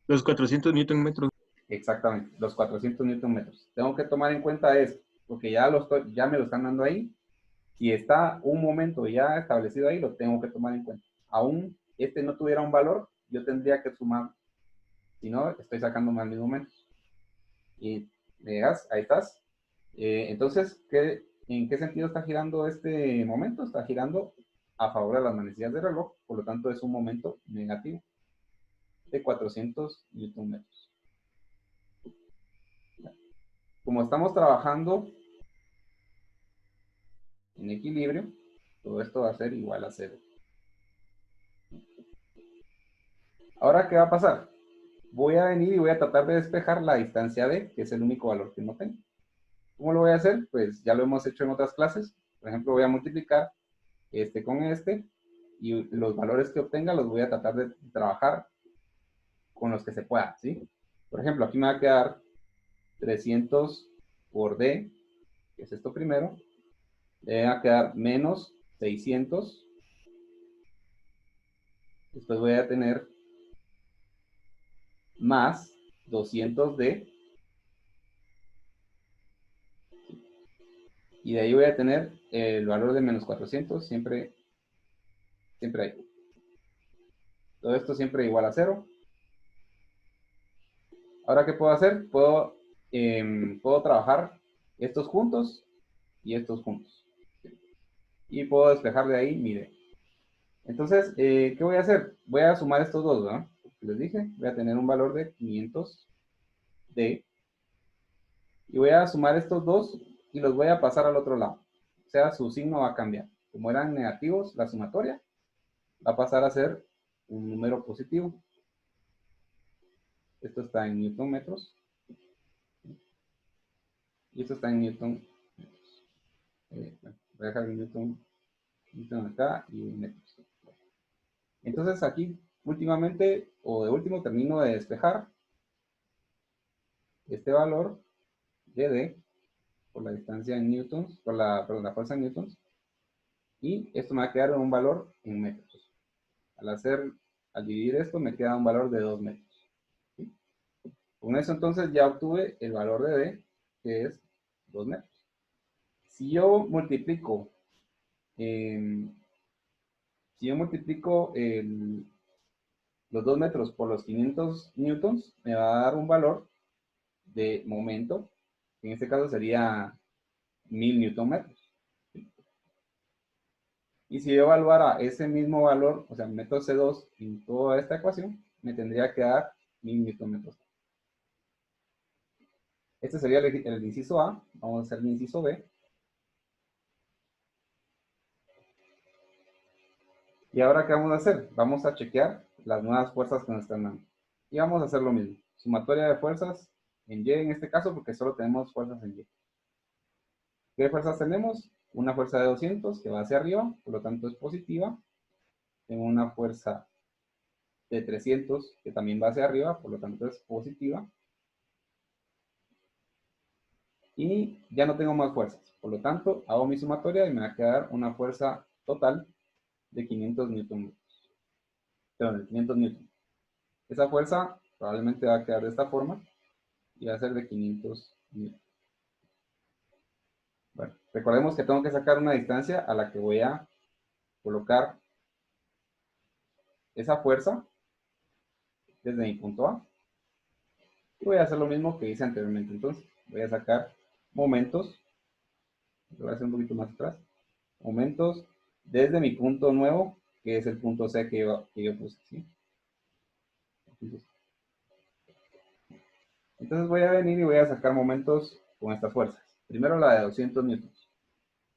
los 400 newton metros. Exactamente, los 400 newton metros. Tengo que tomar en cuenta eso, porque ya me lo están dando ahí. Si está un momento ya establecido ahí, lo tengo que tomar en cuenta. Aún este no tuviera un valor, yo tendría que sumar. Si no, estoy sacando mal mis momentos. Y me digas, ahí estás. Entonces, ¿en qué sentido está girando este momento? Está girando a favor de las manecillas del reloj, por lo tanto es un momento negativo de 400 newton metros. Como estamos trabajando en equilibrio, todo esto va a ser igual a 0. Ahora, ¿qué va a pasar? Voy a venir y voy a tratar de despejar la distancia D, que es el único valor que no tengo. ¿Cómo lo voy a hacer? Pues ya lo hemos hecho en otras clases. Por ejemplo, voy a multiplicar este con este y los valores que obtenga los voy a tratar de trabajar con los que se pueda, ¿sí? Por ejemplo, aquí me va a quedar 300 por D, que es esto primero. Le va a quedar menos 600. Después voy a tener más 200D. Y de ahí voy a tener el valor de menos 400, siempre ahí. Todo esto siempre igual a 0. Ahora, ¿qué puedo hacer? Puedo trabajar estos juntos y estos juntos. Y puedo despejar de ahí mi D. Entonces, ¿qué voy a hacer? Voy a sumar estos dos, ¿no? Les dije, voy a tener un valor de 500D. Y voy a sumar estos dos y los voy a pasar al otro lado. O sea, su signo va a cambiar. Como eran negativos, la sumatoria va a pasar a ser un número positivo. Esto está en newton metros. Y esto está en newton metros. Bueno, voy a dejar el newton acá y metros. Entonces aquí, últimamente, o de último, termino de despejar este valor de D por la distancia en newtons, perdón, la fuerza en newtons. Y esto me va a quedar un valor en metros. Al dividir esto, me queda un valor de 2 metros. ¿Sí? Con eso entonces ya obtuve el valor de D, que es 2 metros. Si yo multiplico si yo multiplico los 2 metros por los 500 newtons, me va a dar un valor de momento, que en este caso sería 1000 newton metros. Y si yo evaluara ese mismo valor, o sea, meto C2 en toda esta ecuación, me tendría que dar 1000 newton metros. Este sería el inciso A. Vamos a hacer el inciso B. Y ahora, ¿qué vamos a hacer? Vamos a chequear las nuevas fuerzas que nos están dando. Y vamos a hacer lo mismo. Sumatoria de fuerzas en Y en este caso, porque solo tenemos fuerzas en Y. ¿Qué fuerzas tenemos? Una fuerza de 200 que va hacia arriba, por lo tanto es positiva. Tengo una fuerza de 300 que también va hacia arriba, por lo tanto es positiva. Y ya no tengo más fuerzas. Por lo tanto, hago mi sumatoria y me va a quedar una fuerza total de 500 newton. Perdón, de 500 newton. Esa fuerza probablemente va a quedar de esta forma y va a ser de 500 newton. Bueno, recordemos que tengo que sacar una distancia a la que voy a colocar esa fuerza desde mi punto A. Y voy a hacer lo mismo que hice anteriormente. Entonces, voy a sacar momentos. Lo voy a hacer un poquito más atrás. Momentos desde mi punto nuevo, que es el punto C que yo puse. ¿Sí? Entonces voy a venir y voy a sacar momentos con estas fuerzas. Primero la de 200 newtons.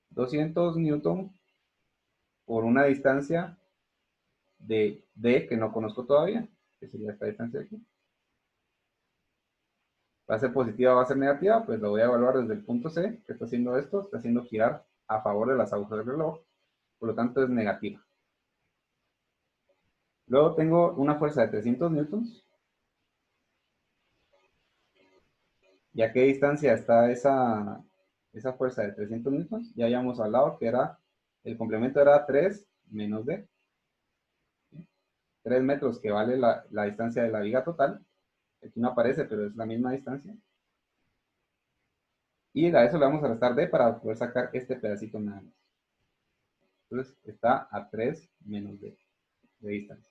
200 newton por una distancia de D que no conozco todavía, que sería esta distancia de aquí. ¿Va a ser positiva o va a ser negativa? Pues lo voy a evaluar desde el punto C, que está haciendo esto, está haciendo girar a favor de las agujas del reloj, por lo tanto es negativa. Luego tengo una fuerza de 300 newtons. ¿Y a qué distancia está esa fuerza de 300 newtons? Ya habíamos hablado que era, el complemento era 3 menos D. 3 metros que vale la distancia de la viga total. Aquí no aparece, pero es la misma distancia. Y a eso le vamos a restar D para poder sacar este pedacito nada más. Entonces está a 3 menos D de distancia.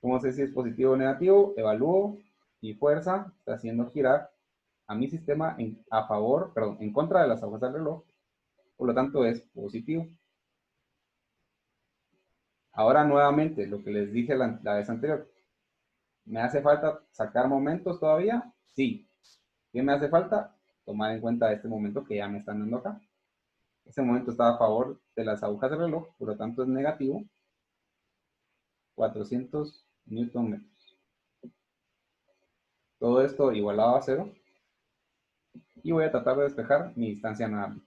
¿Cómo sé si es positivo o negativo? Evalúo mi fuerza está haciendo girar a mi sistema en contra de las agujas del reloj. Por lo tanto es positivo. Ahora nuevamente, lo que les dije la vez anterior. ¿Me hace falta sacar momentos todavía? Sí. ¿Qué me hace falta? Tomar en cuenta este momento que ya me están dando acá. Ese momento está a favor de las agujas del reloj, por lo tanto es negativo. 400 newton metros. Todo esto igualado a 0. Y voy a tratar de despejar mi distancia nada más.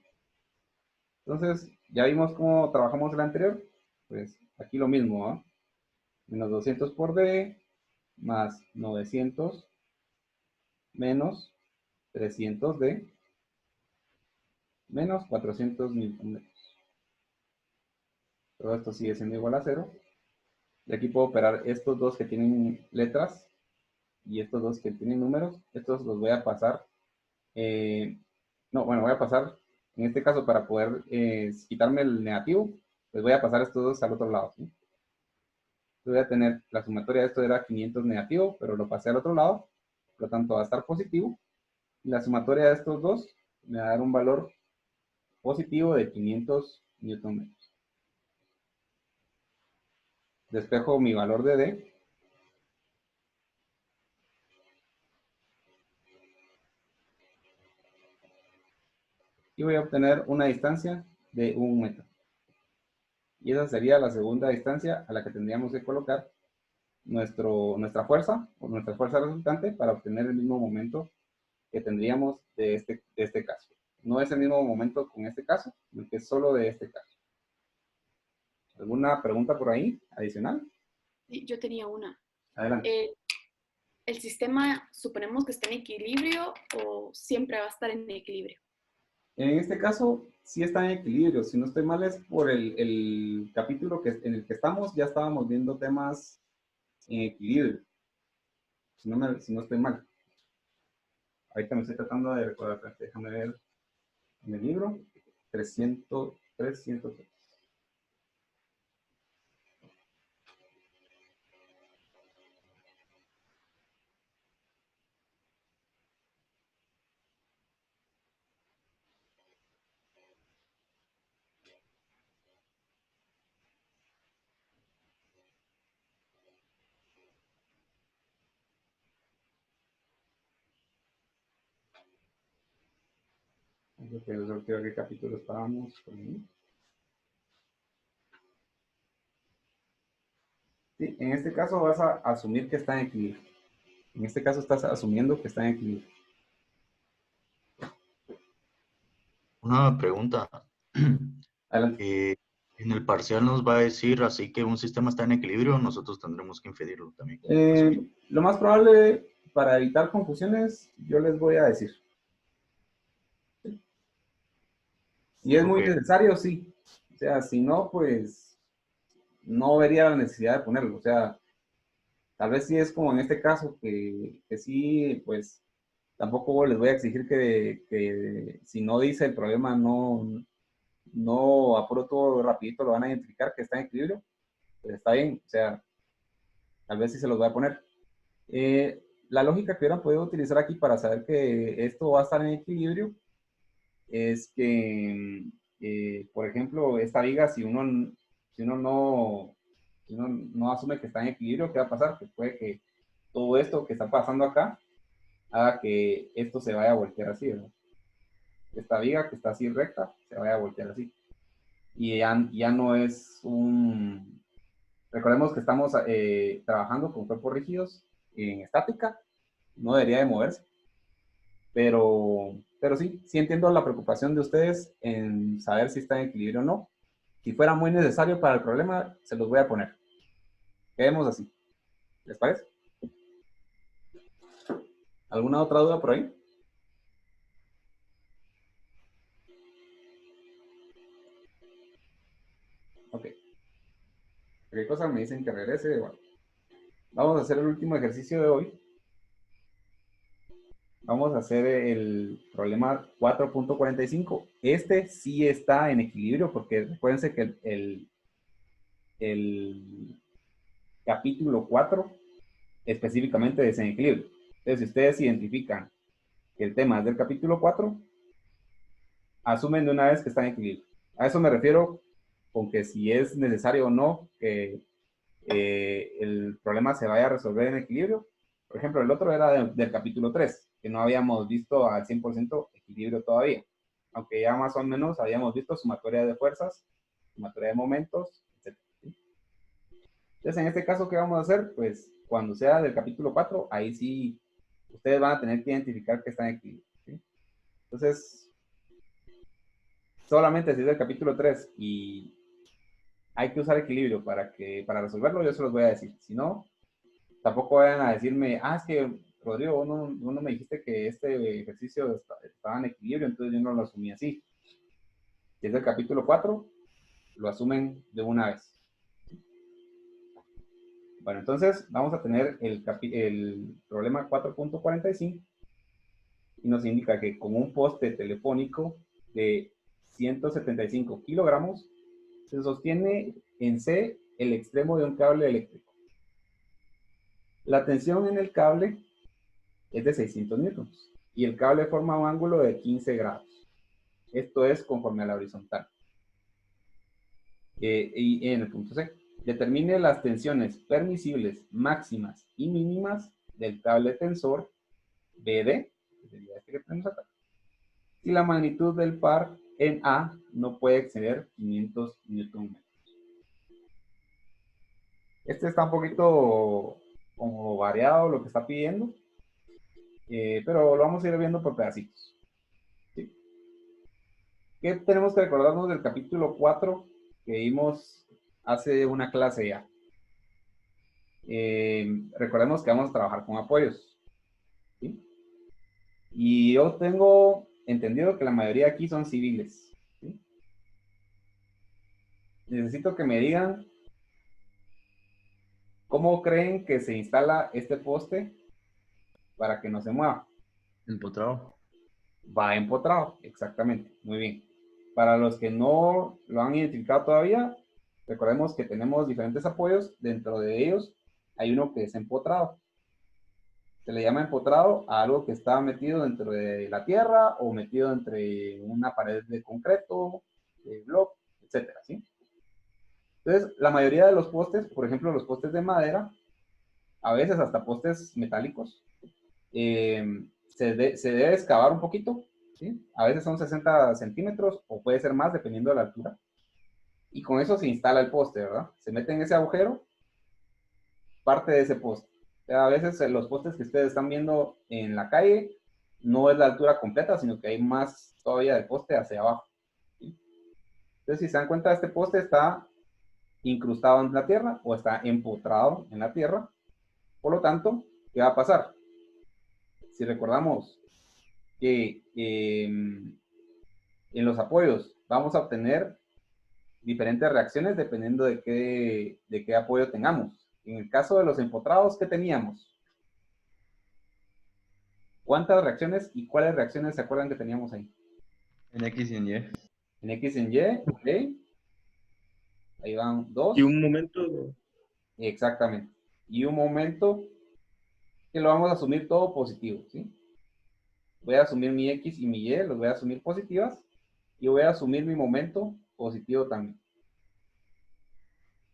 Entonces, ya vimos cómo trabajamos el anterior. Pues aquí lo mismo, ¿no? Menos 200 por D, más 900, menos 300D, menos 400 newton metros. Todo esto sigue siendo igual a 0. Y aquí puedo operar estos dos que tienen letras y estos dos que tienen números. Estos los voy a pasar. Voy a pasar, en este caso, para poder quitarme el negativo, pues voy a pasar estos dos al otro lado. ¿Sí? Voy a tener, la sumatoria de esto era 500 negativo, pero lo pasé al otro lado, por lo tanto va a estar positivo. Y la sumatoria de estos dos me va a dar un valor positivo de 500 newton metros. Despejo mi valor de D. Y voy a obtener una distancia de 1 metro. Y esa sería la segunda distancia a la que tendríamos que colocar nuestra fuerza o nuestra fuerza resultante para obtener el mismo momento que tendríamos de este caso. No es el mismo momento con este caso, sino que es solo de este caso. ¿Alguna pregunta por ahí adicional? Sí, yo tenía una. Adelante. ¿El sistema suponemos que está en equilibrio o siempre va a estar en equilibrio? En este caso, sí está en equilibrio. Si no estoy mal, es por el capítulo en el que estamos, ya estábamos viendo temas en equilibrio. Si no estoy mal. Ahorita me estoy tratando de recordar. Déjame ver en el libro. 300. Yo creo que qué capítulo estábamos. Sí, en este caso vas a asumir que está en equilibrio. En este caso estás asumiendo que está en equilibrio. Una pregunta. Adelante. En el parcial nos va a decir así que un sistema está en equilibrio, nosotros tendremos que inferirlo también. Lo más probable, para evitar confusiones, yo les voy a decir. Si es muy Ok. necesario, sí. O sea, si no, pues no vería la necesidad de ponerlo. O sea, tal vez sí es como en este caso, que sí, pues tampoco les voy a exigir que si no dice el problema, no apuro todo rapidito, lo van a identificar que está en equilibrio. Pues está bien, o sea, tal vez sí se los voy a poner. La lógica que hubieran podido utilizar aquí para saber que esto va a estar en equilibrio es que, por ejemplo, esta viga, si uno no asume que está en equilibrio, ¿qué va a pasar? Que puede que todo esto que está pasando acá haga que esto se vaya a voltear así, ¿verdad? Esta viga que está así recta se vaya a voltear así. Y ya no es un... Recordemos que estamos trabajando con cuerpos rígidos en estática, no debería de moverse. Pero sí entiendo la preocupación de ustedes en saber si está en equilibrio o no. Si fuera muy necesario para el problema, se los voy a poner. Quedemos así. ¿Les parece? ¿Alguna otra duda por ahí? Ok. ¿Qué cosa me dicen que regrese? Bueno, vamos a hacer el último ejercicio de hoy. Vamos a hacer el problema 4.45. Este sí está en equilibrio porque recuérdense que el capítulo 4 específicamente es en equilibrio. Entonces, si ustedes identifican que el tema es del capítulo 4, asumen de una vez que está en equilibrio. A eso me refiero con que si es necesario o no que el problema se vaya a resolver en equilibrio. Por ejemplo, el otro era del capítulo 3, que no habíamos visto al 100% equilibrio todavía, aunque ya más o menos habíamos visto sumatoria de fuerzas, sumatoria de momentos, etc. Entonces, en este caso, ¿qué vamos a hacer? Pues cuando sea del capítulo 4, ahí sí ustedes van a tener que identificar que están en equilibrio. ¿Sí? Entonces, solamente si es del capítulo 3 y hay que usar equilibrio para resolverlo, yo se los voy a decir. Si no, tampoco vayan a decirme, es que Rodrigo, vos no me dijiste que este ejercicio estaba en equilibrio, entonces yo no lo asumí así. Si es del capítulo 4, lo asumen de una vez. Bueno, entonces vamos a tener el problema 4.45 y nos indica que con un poste telefónico de 175 kilogramos se sostiene en C el extremo de un cable eléctrico. La tensión en el cable es de 600 newtons y el cable forma un ángulo de 15 grados. Esto es conforme a la horizontal. Y en el punto C, determine las tensiones permisibles máximas y mínimas del cable tensor BD, que sería este que tenemos acá, si la magnitud del par en A no puede exceder 500 Nm. Este está un poquito como variado lo que está pidiendo, pero lo vamos a ir viendo por pedacitos. ¿Sí? ¿Qué tenemos que recordarnos del capítulo 4 que vimos hace una clase ya? Recordemos que vamos a trabajar con apoyos. ¿Sí? Y yo tengo entendido que la mayoría aquí son civiles. ¿Sí? Necesito que me digan cómo creen que se instala este poste para que no se mueva. Empotrado. Va empotrado, exactamente. Muy bien. Para los que no lo han identificado todavía, recordemos que tenemos diferentes apoyos. Dentro de ellos hay uno que es empotrado. Se le llama empotrado a algo que está metido dentro de la tierra o metido entre una pared de concreto, de bloque, etcétera, ¿sí? Entonces, la mayoría de los postes, por ejemplo, los postes de madera, a veces hasta postes metálicos, se debe excavar un poquito ¿sí? A veces son 60 centímetros o puede ser más dependiendo de la altura. Y con eso se instala el poste, ¿verdad? Se mete en ese agujero parte de ese poste. O sea, a veces los postes que ustedes están viendo en la calle no es la altura completa, sino que hay más todavía del poste hacia abajo. ¿Sí? Entonces, si se dan cuenta, este poste está incrustado en la tierra o está empotrado en la tierra. Por lo tanto, ¿qué va a pasar? Si recordamos que en los apoyos vamos a obtener diferentes reacciones dependiendo de qué apoyo tengamos. En el caso de los empotrados, ¿qué teníamos? ¿Cuántas reacciones y cuáles reacciones se acuerdan que teníamos ahí? En X y en Y. En X y en Y, ¿ok? Ahí van 2. Y un momento, Exactamente. Y un momento que lo vamos a asumir todo positivo, ¿sí? Voy a asumir mi X y mi Y, los voy a asumir positivas. Y voy a asumir mi momento positivo también.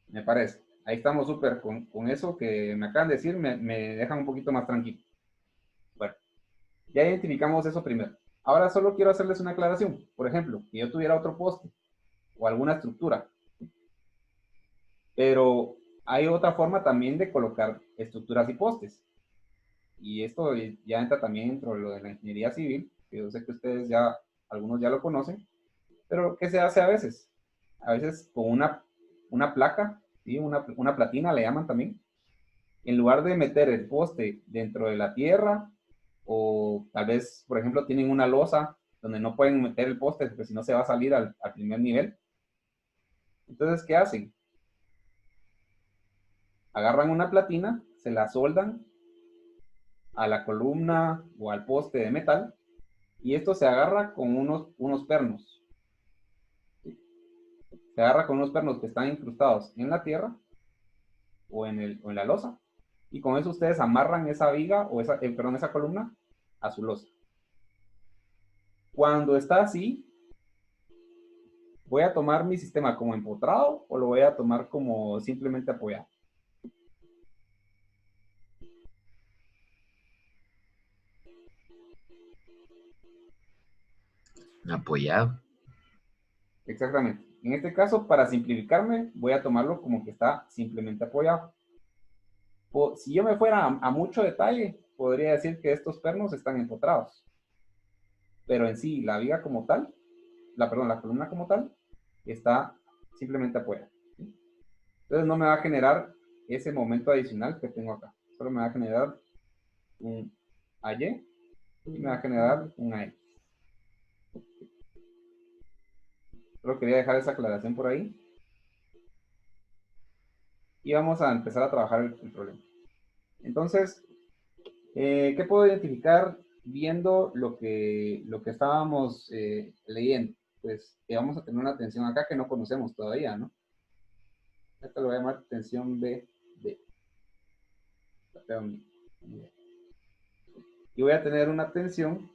Me parece. Ahí estamos súper con eso que me acaban de decir, me dejan un poquito más tranquilo. Bueno, ya identificamos eso primero. Ahora solo quiero hacerles una aclaración. Por ejemplo, que yo tuviera otro poste o alguna estructura. Pero hay otra forma también de colocar estructuras y postes. Y esto ya entra también dentro de lo de la ingeniería civil, que yo sé que ustedes ya, algunos ya lo conocen, pero ¿qué se hace a veces? A veces con una placa, ¿sí? Una platina le llaman también. En lugar de meter el poste dentro de la tierra, o tal vez, por ejemplo, tienen una losa donde no pueden meter el poste, porque si no se va a salir al primer nivel. Entonces, ¿qué hacen? Agarran una platina, se la soldan a la columna o al poste de metal, y esto se agarra con unos pernos. Se agarra con unos pernos que están incrustados en la tierra o en la losa, y con eso ustedes amarran esa viga o esa columna a su losa. Cuando está así, ¿voy a tomar mi sistema como empotrado o lo voy a tomar como simplemente apoyado? Apoyado. Exactamente. En este caso, para simplificarme, voy a tomarlo como que está simplemente apoyado. Si yo me fuera a mucho detalle, podría decir que estos pernos están empotrados. Pero en sí, la viga como tal, la columna como tal, está simplemente apoyada. Entonces no me va a generar ese momento adicional que tengo acá. Solo me va a generar un AY y me va a generar un AX. Solo quería dejar esa aclaración por ahí. Y vamos a empezar a trabajar el problema. Entonces, ¿qué puedo identificar viendo lo que estábamos leyendo? Pues que vamos a tener una tensión acá que no conocemos todavía, ¿no? Esta lo voy a llamar tensión BD. Y voy a tener una tensión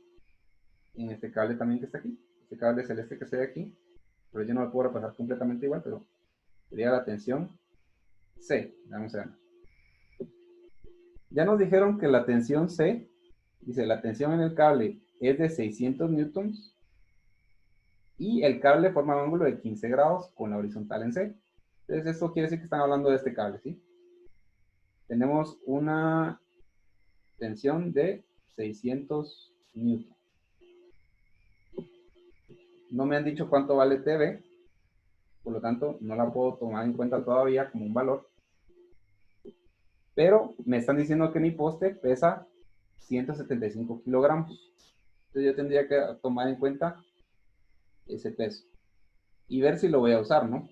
en este cable también que está aquí. Este cable celeste que está aquí. Pero yo no lo puedo repasar completamente igual, pero sería la tensión C. Vamos a ver. Ya nos dijeron que la tensión C, dice, la tensión en el cable es de 600 newtons y el cable forma un ángulo de 15 grados con la horizontal en C. Entonces esto quiere decir que están hablando de este cable, ¿sí? Tenemos una tensión de 600 newtons. No me han dicho cuánto vale TV, por lo tanto no la puedo tomar en cuenta todavía como un valor. Pero me están diciendo que mi poste pesa 175 kilogramos. Entonces yo tendría que tomar en cuenta ese peso y ver si lo voy a usar, ¿no?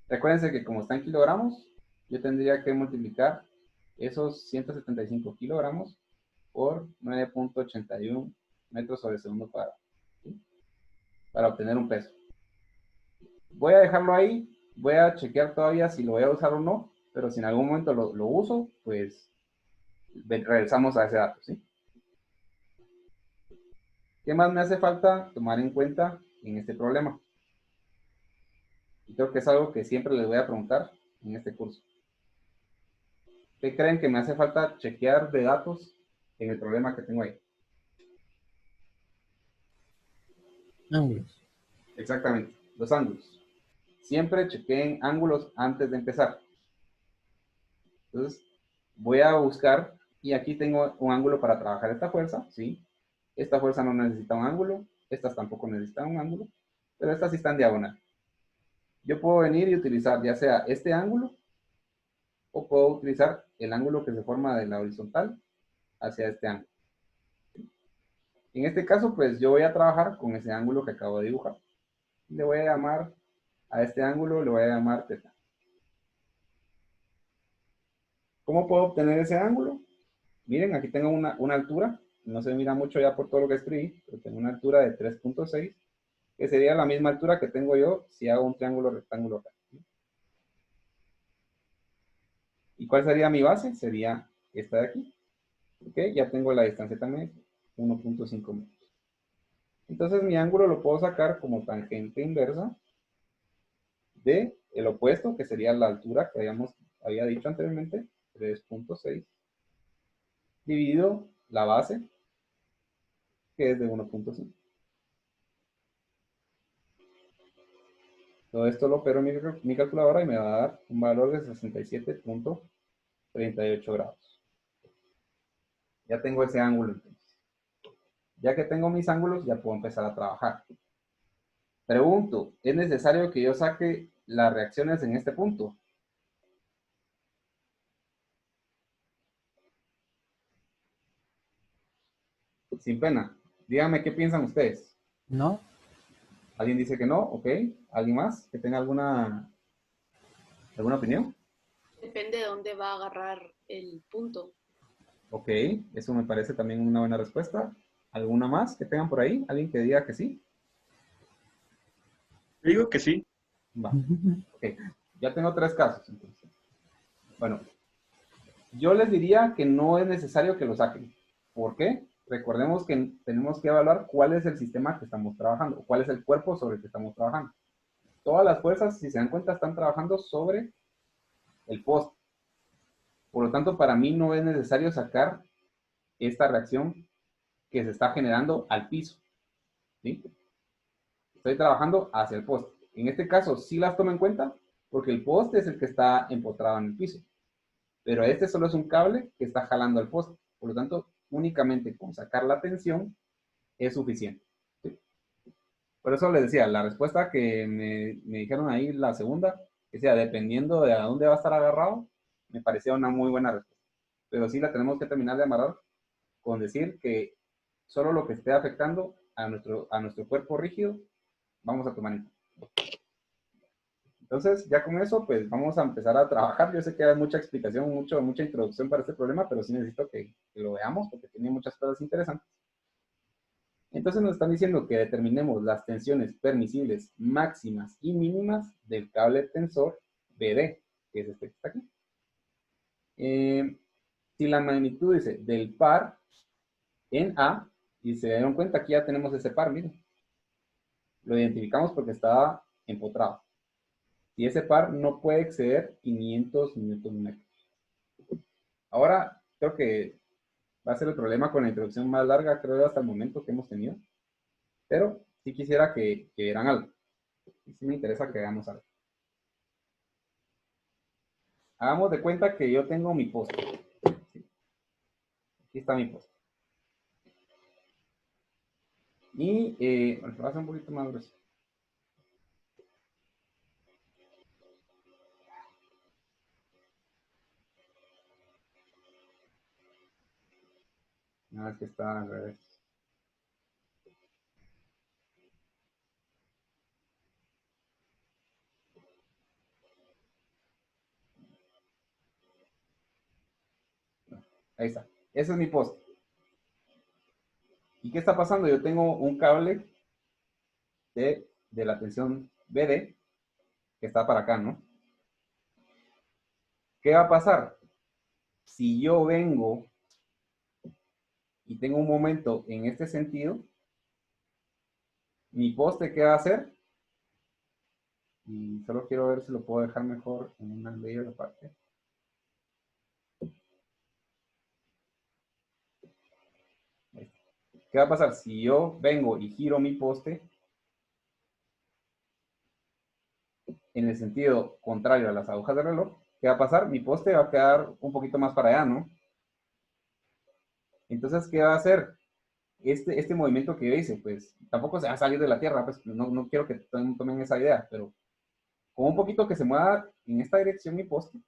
Recuérdense que como está en kilogramos, yo tendría que multiplicar esos 175 kilogramos por 9.81 metros sobre segundo cuadrado, ¿sí? Para obtener un peso. Voy a dejarlo ahí, voy a chequear todavía si lo voy a usar o no, pero si en algún momento lo uso, pues regresamos a ese dato, ¿sí? ¿Qué más me hace falta tomar en cuenta en este problema? Y creo que es algo que siempre les voy a preguntar en este curso. ¿Qué creen que me hace falta chequear de datos en el problema que tengo ahí? Ángulos. Exactamente, los ángulos. Siempre chequeen ángulos antes de empezar. Entonces, voy a buscar, y aquí tengo un ángulo para trabajar esta fuerza, ¿sí? Esta fuerza no necesita un ángulo, estas tampoco necesitan un ángulo, pero estas sí están diagonal. Yo puedo venir y utilizar ya sea este ángulo, o puedo utilizar el ángulo que se forma de la horizontal hacia este ángulo. En este caso, pues yo voy a trabajar con ese ángulo que acabo de dibujar. Le voy a llamar a este ángulo, le voy a llamar teta. ¿Cómo puedo obtener ese ángulo? Miren, aquí tengo una altura, no se mira mucho ya por todo lo que escribí, pero tengo una altura de 3.6, que sería la misma altura que tengo yo si hago un triángulo rectángulo acá. ¿Y cuál sería mi base? Sería esta de aquí. ¿Ok? Ya tengo la distancia también, 1.5 metros. Entonces mi ángulo lo puedo sacar como tangente inversa de el opuesto, que sería la altura que había dicho anteriormente, 3.6, dividido la base, que es de 1.5. Todo esto lo opero en mi calculadora y me va a dar un valor de 67.38 grados. Ya tengo ese ángulo entonces. Ya que tengo mis ángulos, ya puedo empezar a trabajar. Pregunto, ¿es necesario que yo saque las reacciones en este punto? Sin pena. Díganme qué piensan ustedes. ¿No? ¿Alguien dice que no? ¿Ok? ¿Alguien más que tenga alguna opinión? Depende de dónde va a agarrar el punto. Ok, eso me parece también una buena respuesta. ¿Alguna más que tengan por ahí? ¿Alguien que diga que sí? Digo que sí. Va. Ok, ya tengo 3 casos entonces. Bueno, yo les diría que no es necesario que lo saquen. ¿Por qué? Recordemos que tenemos que evaluar cuál es el sistema que estamos trabajando, cuál es el cuerpo sobre el que estamos trabajando. Todas las fuerzas, si se dan cuenta, están trabajando sobre el poste. Por lo tanto, para mí no es necesario sacar esta reacción que se está generando al piso. ¿Sí? Estoy trabajando hacia el poste. En este caso, sí las tomo en cuenta porque el poste es el que está empotrado en el piso. Pero este solo es un cable que está jalando al poste. Por lo tanto, únicamente con sacar la tensión es suficiente. ¿Sí? Por eso les decía, la respuesta que me dijeron ahí, la segunda, que sea dependiendo de a dónde va a estar agarrado, me parecía una muy buena respuesta. Pero sí la tenemos que terminar de amarrar con decir que solo lo que esté afectando a nuestro cuerpo rígido, vamos a tomar en cuenta. Entonces, ya con eso, pues vamos a empezar a trabajar. Yo sé que hay mucha explicación, mucha introducción para este problema, pero sí necesito que lo veamos porque tiene muchas cosas interesantes. Entonces nos están diciendo que determinemos las tensiones permisibles máximas y mínimas del cable tensor BD, que es este que está aquí. Si la magnitud dice del par en A, y se dieron cuenta, aquí ya tenemos ese par, miren. Lo identificamos porque estaba empotrado. Y ese par no puede exceder 500 newton metros. Ahora, creo que va a ser el problema con la introducción más larga, creo, hasta el momento que hemos tenido. Pero sí quisiera que vieran algo. Y sí me interesa que veamos algo. Hagamos de cuenta que yo tengo mi poste. ¿Sí? Aquí está mi poste. Y bueno, lo voy a hacer un poquito más grueso. Nada, es que está al revés. Ahí está. Ese es mi poste. ¿Y qué está pasando? Yo tengo un cable de la tensión BD que está para acá, ¿no? ¿Qué va a pasar? Si yo vengo y tengo un momento en este sentido, mi poste, ¿qué va a hacer? Y solo quiero ver si lo puedo dejar mejor en una layer aparte. ¿Qué va a pasar? Si yo vengo y giro mi poste, en el sentido contrario a las agujas del reloj, ¿qué va a pasar? Mi poste va a quedar un poquito más para allá, ¿no? Entonces, ¿qué va a hacer? Este movimiento que yo hice, pues tampoco se va a salir de la Tierra, pues no quiero que tomen esa idea, pero con un poquito que se mueva en esta dirección mi poste,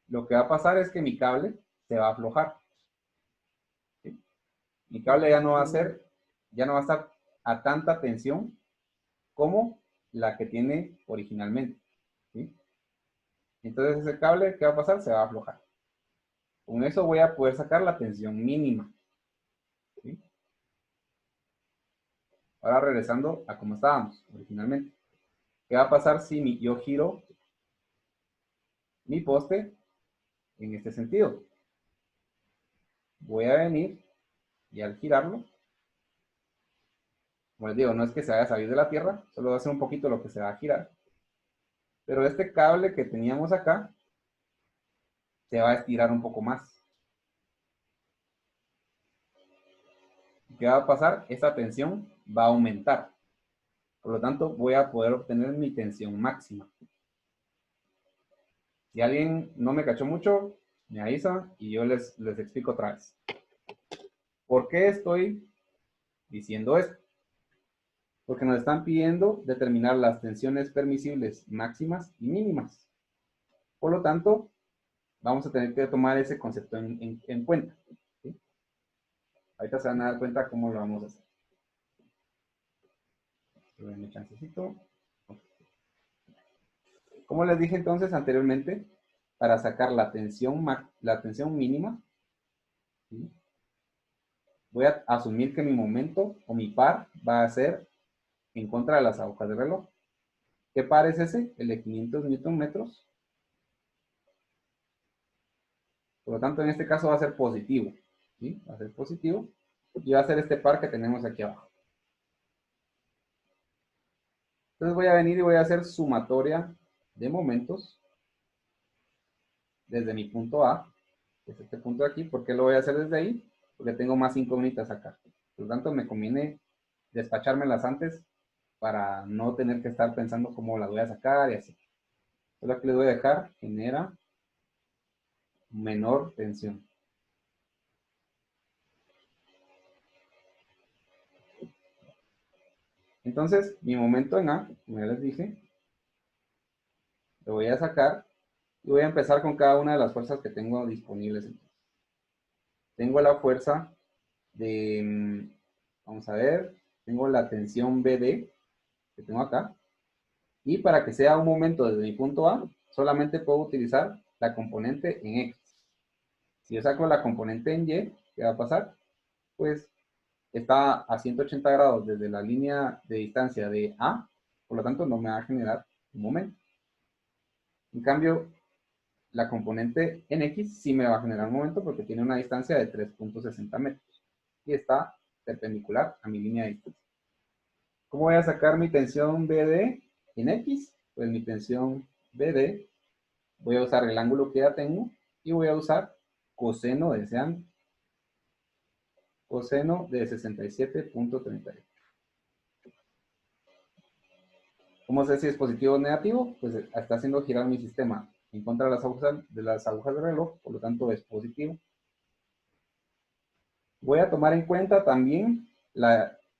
lo que va a pasar es que mi cable se va a aflojar. ¿Sí? Mi cable ya no va a estar a tanta tensión como la que tiene originalmente. ¿Sí? Entonces ese cable, ¿qué va a pasar? Se va a aflojar. Con eso voy a poder sacar la tensión mínima. ¿Sí? Ahora regresando a cómo estábamos originalmente. ¿Qué va a pasar si yo giro mi poste en este sentido? Voy a venir y al girarlo, como les digo, no es que se vaya a salir de la Tierra, solo va a ser un poquito lo que se va a girar. Pero este cable que teníamos acá se va a estirar un poco más. ¿Qué va a pasar? Esta tensión va a aumentar. Por lo tanto, voy a poder obtener mi tensión máxima. Si alguien no me cachó mucho, me avisa y yo les explico otra vez. ¿Por qué estoy diciendo esto? Porque nos están pidiendo determinar las tensiones permisibles máximas y mínimas. Por lo tanto, vamos a tener que tomar ese concepto en cuenta. ¿Sí? Ahorita se van a dar cuenta cómo lo vamos a hacer. Denme chancecito. Como les dije entonces anteriormente, para sacar la tensión mínima, ¿sí? Voy a asumir que mi momento o mi par va a ser en contra de las agujas del reloj. ¿Qué par es ese? El de 500 Newton metros. Por lo tanto, en este caso va a ser positivo. ¿Sí? Va a ser positivo. Y va a ser este par que tenemos aquí abajo. Entonces voy a venir y voy a hacer sumatoria de momentos desde mi punto A, que es este punto de aquí. ¿Por qué lo voy a hacer desde ahí? Porque tengo más incógnitas acá. Por lo tanto, me conviene despachármelas antes para no tener que estar pensando cómo las voy a sacar y así. Solo que les voy a dejar genera menor tensión. Entonces, mi momento en A, como ya les dije, lo voy a sacar y voy a empezar con cada una de las fuerzas que tengo disponibles. Tengo la fuerza de, vamos a ver, tengo la tensión BD que tengo acá. Y para que sea un momento desde mi punto A, solamente puedo utilizar la componente en X. Si yo saco la componente en Y, ¿qué va a pasar? Pues está a 180 grados desde la línea de distancia de A, por lo tanto no me va a generar un momento. En cambio, la componente en X sí me va a generar un momento porque tiene una distancia de 3.60 metros y está perpendicular a mi línea de distancia. ¿Cómo voy a sacar mi tensión BD en X? Pues mi tensión BD, voy a usar el ángulo que ya tengo y voy a usar coseno de ese ángulo. Coseno de 67.38. ¿Cómo sé si es positivo o negativo? Pues está haciendo girar mi sistema en contra de las agujas del reloj, por lo tanto es positivo. Voy a tomar en cuenta también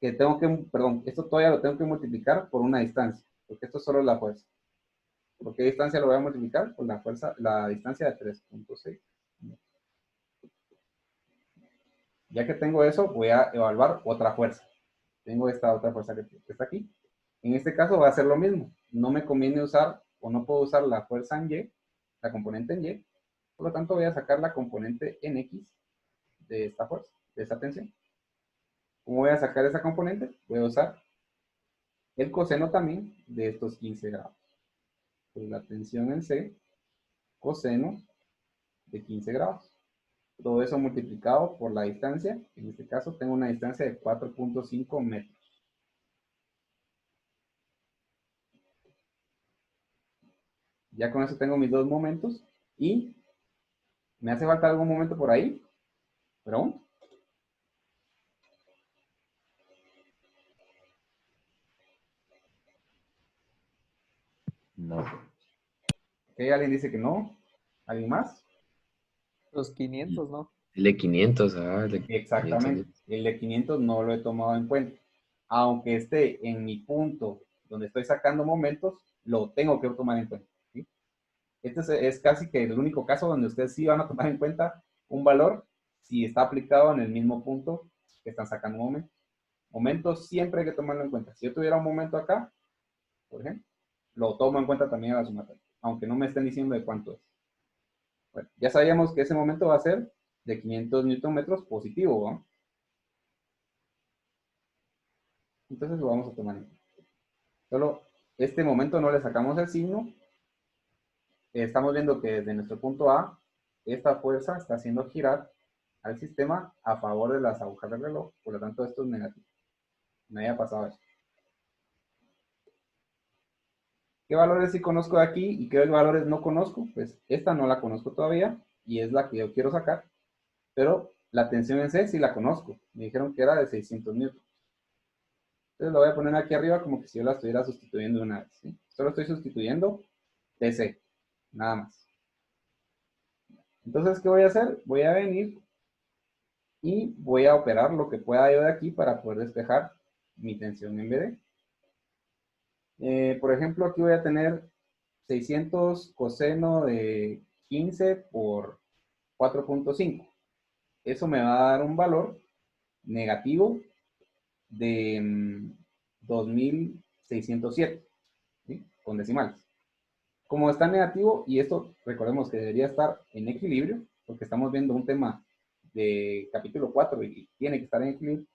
esto todavía lo tengo que multiplicar por una distancia, porque esto solo es la fuerza. ¿Por qué distancia lo voy a multiplicar? Por la distancia de 3.6. Ya que tengo eso, voy a evaluar otra fuerza. Tengo esta otra fuerza que está aquí. En este caso va a ser lo mismo. No me conviene usar, o no puedo usar la fuerza en Y, la componente en Y. Por lo tanto, voy a sacar la componente en X de esta fuerza, de esta tensión. ¿Cómo voy a sacar esa componente? Voy a usar el coseno también de estos 15 grados. Pues la tensión en C, coseno de 15 grados. Todo eso multiplicado por la distancia. En este caso tengo una distancia de 4.5 metros. Ya con eso tengo mis dos momentos. Y me hace falta algún momento por ahí. Pero aún. No. Ok, alguien dice que no. ¿Alguien más? Los 500, ¿no? El de 500, el de Exactamente. 500. El de 500 no lo he tomado en cuenta. Aunque esté en mi punto donde estoy sacando momentos, lo tengo que tomar en cuenta. ¿Sí? Este es casi que el único caso donde ustedes sí van a tomar en cuenta un valor si está aplicado en el mismo punto que están sacando momentos. Momentos siempre hay que tomarlo en cuenta. Si yo tuviera un momento acá, por ejemplo, lo tomo en cuenta también a la sumatoria, aunque no me estén diciendo de cuánto es. Bueno, ya sabíamos que ese momento va a ser de 500 Newton metros positivo, ¿no? Entonces lo vamos a tomar en cuenta. Solo este momento no le sacamos el signo. Estamos viendo que desde nuestro punto A, esta fuerza está haciendo girar al sistema a favor de las agujas del reloj. Por lo tanto, esto es negativo. Me había pasado eso. ¿Qué valores sí conozco de aquí y qué valores no conozco? Pues esta no la conozco todavía y es la que yo quiero sacar. Pero la tensión en C sí la conozco. Me dijeron que era de 600 newtons. Entonces lo voy a poner aquí arriba como que si yo la estuviera sustituyendo una vez. ¿Sí? Solo estoy sustituyendo TC. Nada más. Entonces, ¿qué voy a hacer? Voy a venir y voy a operar lo que pueda yo de aquí para poder despejar mi tensión en BD. Por ejemplo, aquí voy a tener 600 coseno de 15 por 4.5. Eso me va a dar un valor negativo de 2607, ¿sí? Con decimales. Como está negativo, y esto recordemos que debería estar en equilibrio, porque estamos viendo un tema de capítulo 4 y tiene que estar en equilibrio,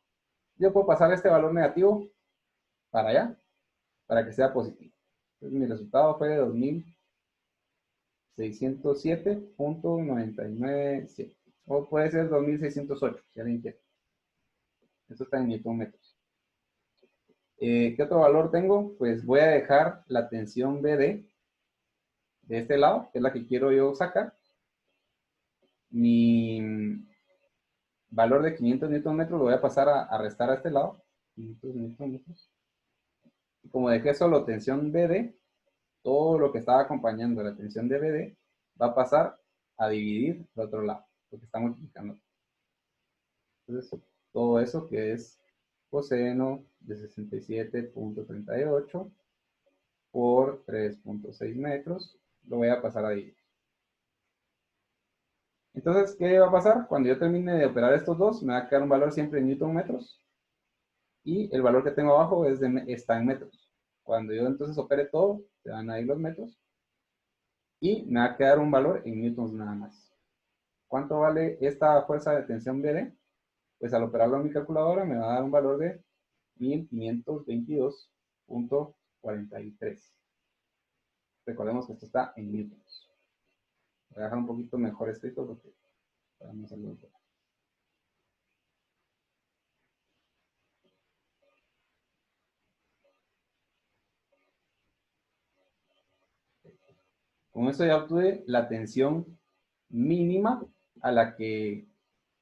yo puedo pasar este valor negativo para allá, para que sea positivo. Entonces mi resultado fue de 2607.997. O puede ser 2608, si alguien quiere. Esto está en newton metros. ¿Qué otro valor tengo? Pues voy a dejar la tensión BD de este lado, que es la que quiero yo sacar. Mi valor de 500 newton metros lo voy a pasar a restar a este lado. 500 newton metros. Y como dejé solo tensión BD, todo lo que estaba acompañando la tensión de BD va a pasar a dividir el otro lado, porque está multiplicando. Entonces, todo eso que es coseno de 67.38 por 3.6 metros, lo voy a pasar a dividir. Entonces, ¿qué va a pasar? Cuando yo termine de operar estos dos, me va a quedar un valor siempre en newton metros. Y el valor que tengo abajo está en metros. Cuando yo entonces opere todo, se van a ir los metros. Y me va a quedar un valor en newtons nada más. ¿Cuánto vale esta fuerza de tensión BD? Pues al operarlo en mi calculadora me va a dar un valor de 1522.43. Recordemos que esto está en newtons. Voy a dejar un poquito mejor escrito porque para no hacerlo un poco. Con eso ya obtuve la tensión mínima a la que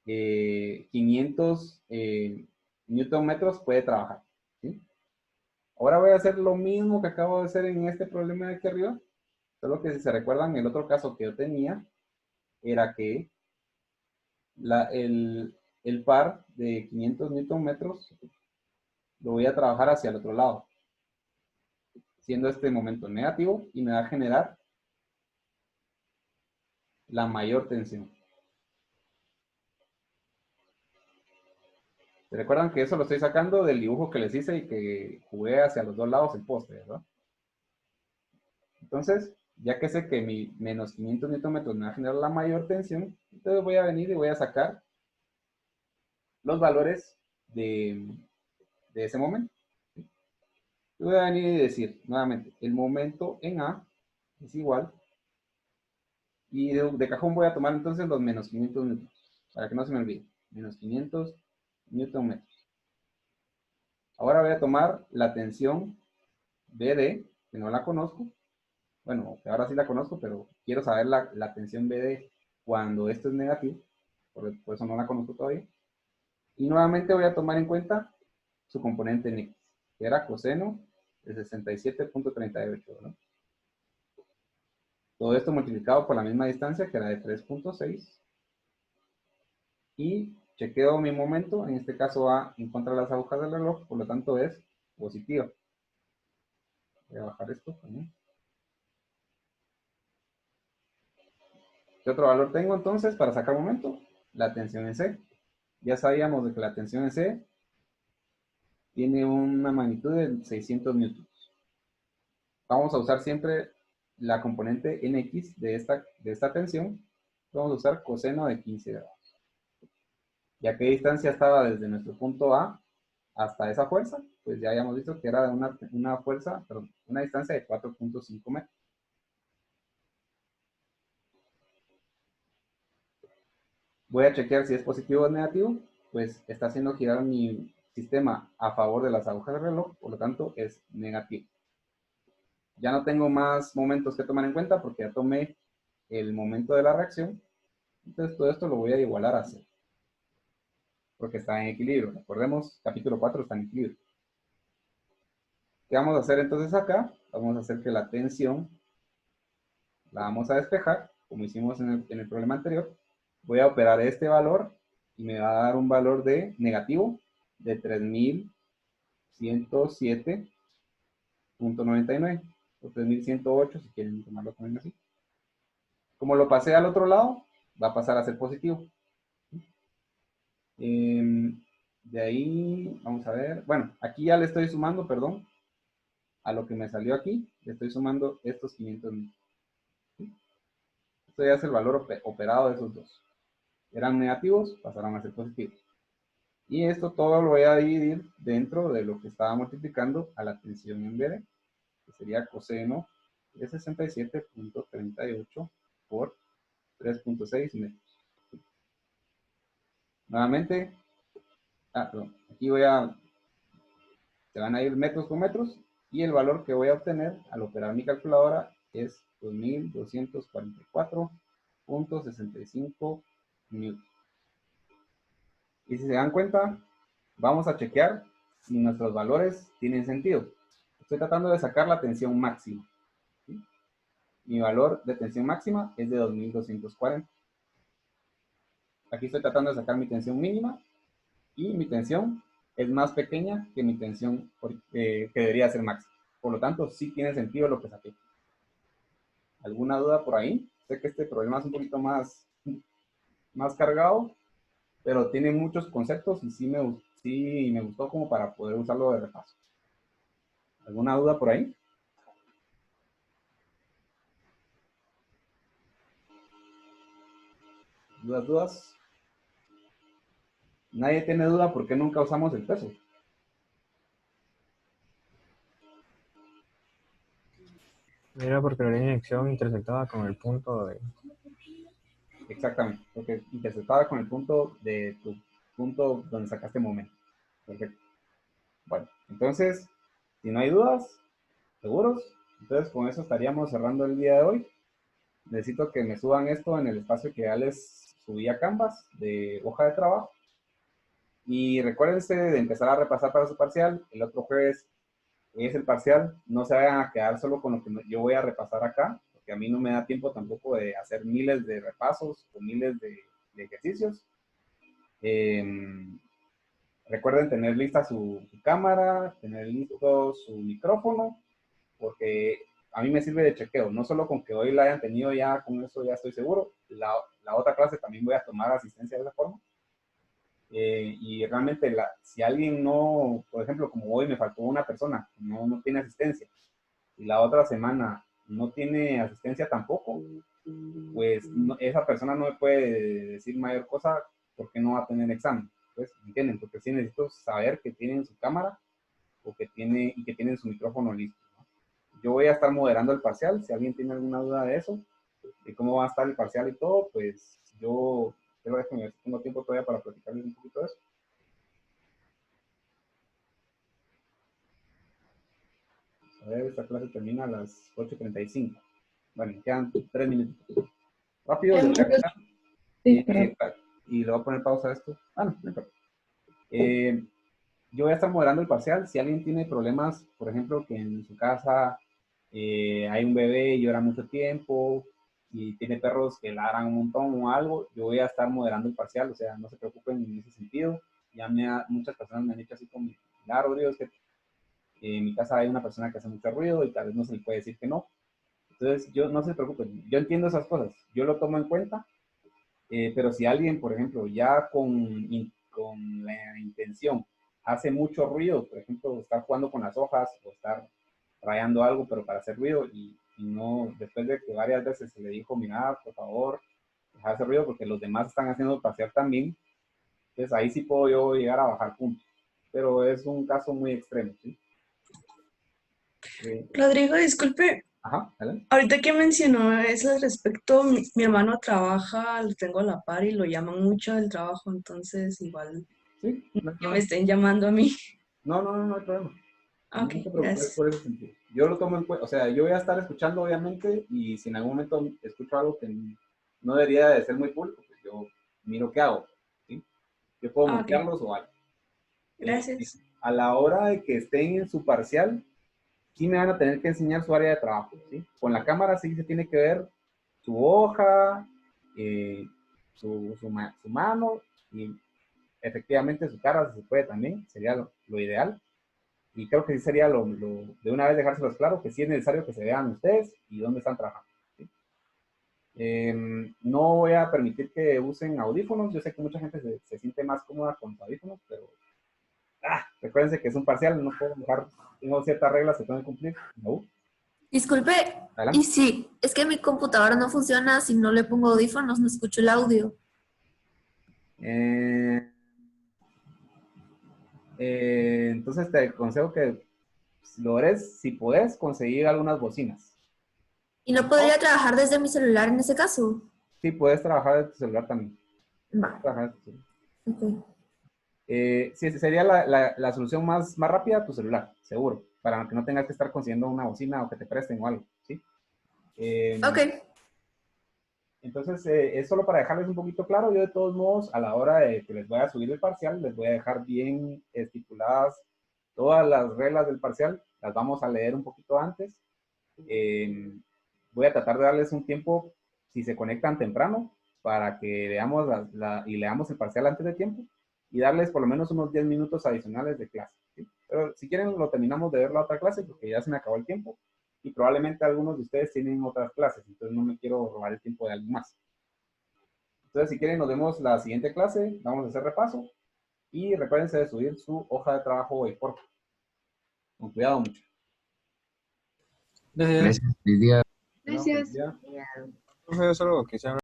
500 newton metros puede trabajar. ¿Sí? Ahora voy a hacer lo mismo que acabo de hacer en este problema de aquí arriba, solo que si se recuerdan, el otro caso que yo tenía era que el par de 500 newton metros lo voy a trabajar hacia el otro lado, siendo este momento negativo y me va a generar la mayor tensión. ¿Se recuerdan que eso lo estoy sacando del dibujo que les hice y que jugué hacia los dos lados el poste, verdad? Entonces, ya que sé que mi menos 500 newton metros me va a generar la mayor tensión, entonces voy a venir y voy a sacar los valores de ese momento. Yo voy a venir y decir nuevamente, el momento en A es igual, y de cajón voy a tomar entonces los menos 500 newton, para que no se me olvide, menos 500 newton metros. Ahora voy a tomar la tensión BD, que no la conozco, bueno, que ahora sí la conozco, pero quiero saber la tensión BD cuando esto es negativo, por eso no la conozco todavía. Y nuevamente voy a tomar en cuenta su componente en X, que era coseno de 67.38, ¿no? Todo esto multiplicado por la misma distancia, que era de 3.6. Y chequeo mi momento, en este caso va en contra de las agujas del reloj, por lo tanto es positiva. Voy a bajar esto también. ¿Qué otro valor tengo entonces para sacar momento? La tensión en C. Ya sabíamos de que la tensión en C tiene una magnitud de 600 newtons. Vamos a usar siempre la componente Nx de esta tensión. Vamos a usar coseno de 15 grados. ¿Y a qué distancia estaba desde nuestro punto A hasta esa fuerza? Pues ya habíamos visto que era de una distancia de 4.5 metros. Voy a chequear si es positivo o negativo, pues está haciendo girar mi sistema a favor de las agujas del reloj, por lo tanto es negativo. Ya no tengo más momentos que tomar en cuenta porque ya tomé el momento de la reacción, entonces todo esto lo voy a igualar a 0, porque está en equilibrio. Recordemos, capítulo 4 está en equilibrio. ¿Qué vamos a hacer entonces acá? Vamos a hacer que la tensión la vamos a despejar, como hicimos en el problema anterior. Voy a operar este valor y me va a dar un valor de negativo de 3107.99 o 3108 si quieren tomarlo también así. Como lo pasé al otro lado, va a pasar a ser positivo. De ahí, vamos a ver. Bueno, aquí ya le estoy sumando, perdón, a lo que me salió aquí. Le estoy sumando estos 500 mil. Esto ya es el valor operado de esos dos. Eran negativos, pasaron a ser positivos. Y esto todo lo voy a dividir dentro de lo que estaba multiplicando a la tensión en BD, que sería coseno de 67.38 por 3.6 metros. Nuevamente, perdón, aquí se van a ir metros con metros, y el valor que voy a obtener al operar mi calculadora es 2244.65 newtons. Y si se dan cuenta, vamos a chequear si nuestros valores tienen sentido. Estoy tratando de sacar la tensión máxima, ¿sí? Mi valor de tensión máxima es de 2240. Aquí estoy tratando de sacar mi tensión mínima y mi tensión es más pequeña que mi tensión que debería ser máxima. Por lo tanto, sí tiene sentido lo que saqué. ¿Alguna duda por ahí? Sé que este problema es un poquito más cargado, pero tiene muchos conceptos y sí me gustó como para poder usarlo de repaso. ¿Alguna duda por ahí? ¿Dudas? Nadie tiene duda por qué nunca usamos el peso. Era porque la línea de acción intersectaba con el punto de... Exactamente, porque interceptaba con el punto de tu punto donde sacaste momento. Perfecto. Bueno, entonces, si no hay dudas, ¿seguros? Entonces con eso estaríamos cerrando el día de hoy. Necesito que me suban esto en el espacio que ya les subí a Canvas de hoja de trabajo. Y recuérdense de empezar a repasar para su parcial. El otro jueves es el parcial. No se vayan a quedar solo con lo que yo voy a repasar acá, porque a mí no me da tiempo tampoco de hacer miles de repasos o miles de ejercicios. Recuerden tener lista su cámara, tener listo su micrófono, porque a mí me sirve de chequeo. No solo con que hoy la hayan tenido ya, con eso ya estoy seguro. La otra clase también voy a tomar asistencia de esa forma. Y realmente si alguien no, por ejemplo, como hoy me faltó una persona, no tiene asistencia, y la otra semana no tiene asistencia tampoco, pues esa persona no me puede decir mayor cosa porque no va a tener examen. Pues, ¿entienden? Porque sí necesito saber que tienen su cámara o que tienen su micrófono listo, ¿no? Yo voy a estar moderando el parcial. Si alguien tiene alguna duda de eso, de cómo va a estar el parcial y todo, pues yo quiero ver si tengo tiempo todavía para platicarles un poquito de eso. A ver, esta clase termina a las 8:35. Bueno, quedan 3 minutos. Rápido, Ya, les voy a contar. Sí, perdón. Y le voy a poner pausa a esto. No importa. Yo voy a estar moderando el parcial. Si alguien tiene problemas, por ejemplo, que en su casa hay un bebé y llora mucho tiempo, si tiene perros que ladran un montón o algo, yo voy a estar moderando el parcial, o sea, no se preocupen en ese sentido. Ya muchas personas me han dicho así como, claro, Rodrigo, es que en mi casa hay una persona que hace mucho ruido y tal vez no se le puede decir que no. Entonces, no se preocupen, yo entiendo esas cosas, yo lo tomo en cuenta, pero si alguien, por ejemplo, ya con la intención hace mucho ruido, por ejemplo, estar jugando con las hojas o estar rayando algo, pero para hacer ruido y no, después de que varias veces se le dijo, mira, por favor, deja de hacer ruido porque los demás están haciendo parcial también, entonces ahí sí puedo yo llegar a bajar puntos, pero es un caso muy extremo, ¿sí? Rodrigo, disculpe, Ajá, ¿vale? ahorita que mencionó eso al respecto, mi hermano trabaja, lo tengo a la par y lo llaman mucho del trabajo, entonces igual Sí, no hay no me problema. estén llamando a mí. No hay problema. Ok, No te preocupes gracias. por ese sentido. Yo lo tomo en cuenta, o sea, yo voy a estar escuchando obviamente y si en algún momento escucho algo que no debería de ser muy público, pues yo miro qué hago, ¿sí? Yo puedo Ok, mutearlos o algo. gracias. A la hora de que estén en su parcial, sí me van a tener que enseñar su área de trabajo, ¿sí? Con la cámara sí se tiene que ver su hoja, su mano y efectivamente su cara, si se puede también, sería lo ideal. Y creo que sí sería de una vez dejárselos claro, que sí es necesario que se vean ustedes y dónde están trabajando, ¿sí? No voy a permitir que usen audífonos. Yo sé que mucha gente se siente más cómoda con audífonos, pero recuérdense que es un parcial, no puedo dejar, tengo ciertas reglas que tengo que cumplir. No, Disculpe, adelante. y si es que mi computadora no funciona si no le pongo audífonos, no escucho el audio. Entonces te aconsejo que logres, si puedes, conseguir algunas bocinas. ¿Y no podría trabajar desde mi celular en ese caso? Sí, puedes trabajar de tu celular también. Va, Trabajar de tu celular. ok. Sí, sería la solución más rápida, tu celular, seguro, para que no tengas que estar consiguiendo una bocina o que te presten o algo, ¿sí? Ok, Entonces, es solo para dejarles un poquito claro. Yo de todos modos, a la hora de que les voy a subir el parcial, les voy a dejar bien estipuladas todas las reglas del parcial, las vamos a leer un poquito antes. Voy a tratar de darles un tiempo, si se conectan temprano, para que veamos y leamos el parcial antes de tiempo, y darles por lo menos unos 10 minutos adicionales de clase, ¿sí? Pero si quieren, lo terminamos de ver la otra clase, porque ya se me acabó el tiempo, y probablemente algunos de ustedes tienen otras clases, entonces no me quiero robar el tiempo de alguien más. Entonces, si quieren, nos vemos la siguiente clase, vamos a hacer repaso, y recuérdense de subir su hoja de trabajo hoy, por favor. Con cuidado mucho. Gracias. Gracias, Lidia. Bueno, feliz Gracias. día. Profe, yo solo quisiera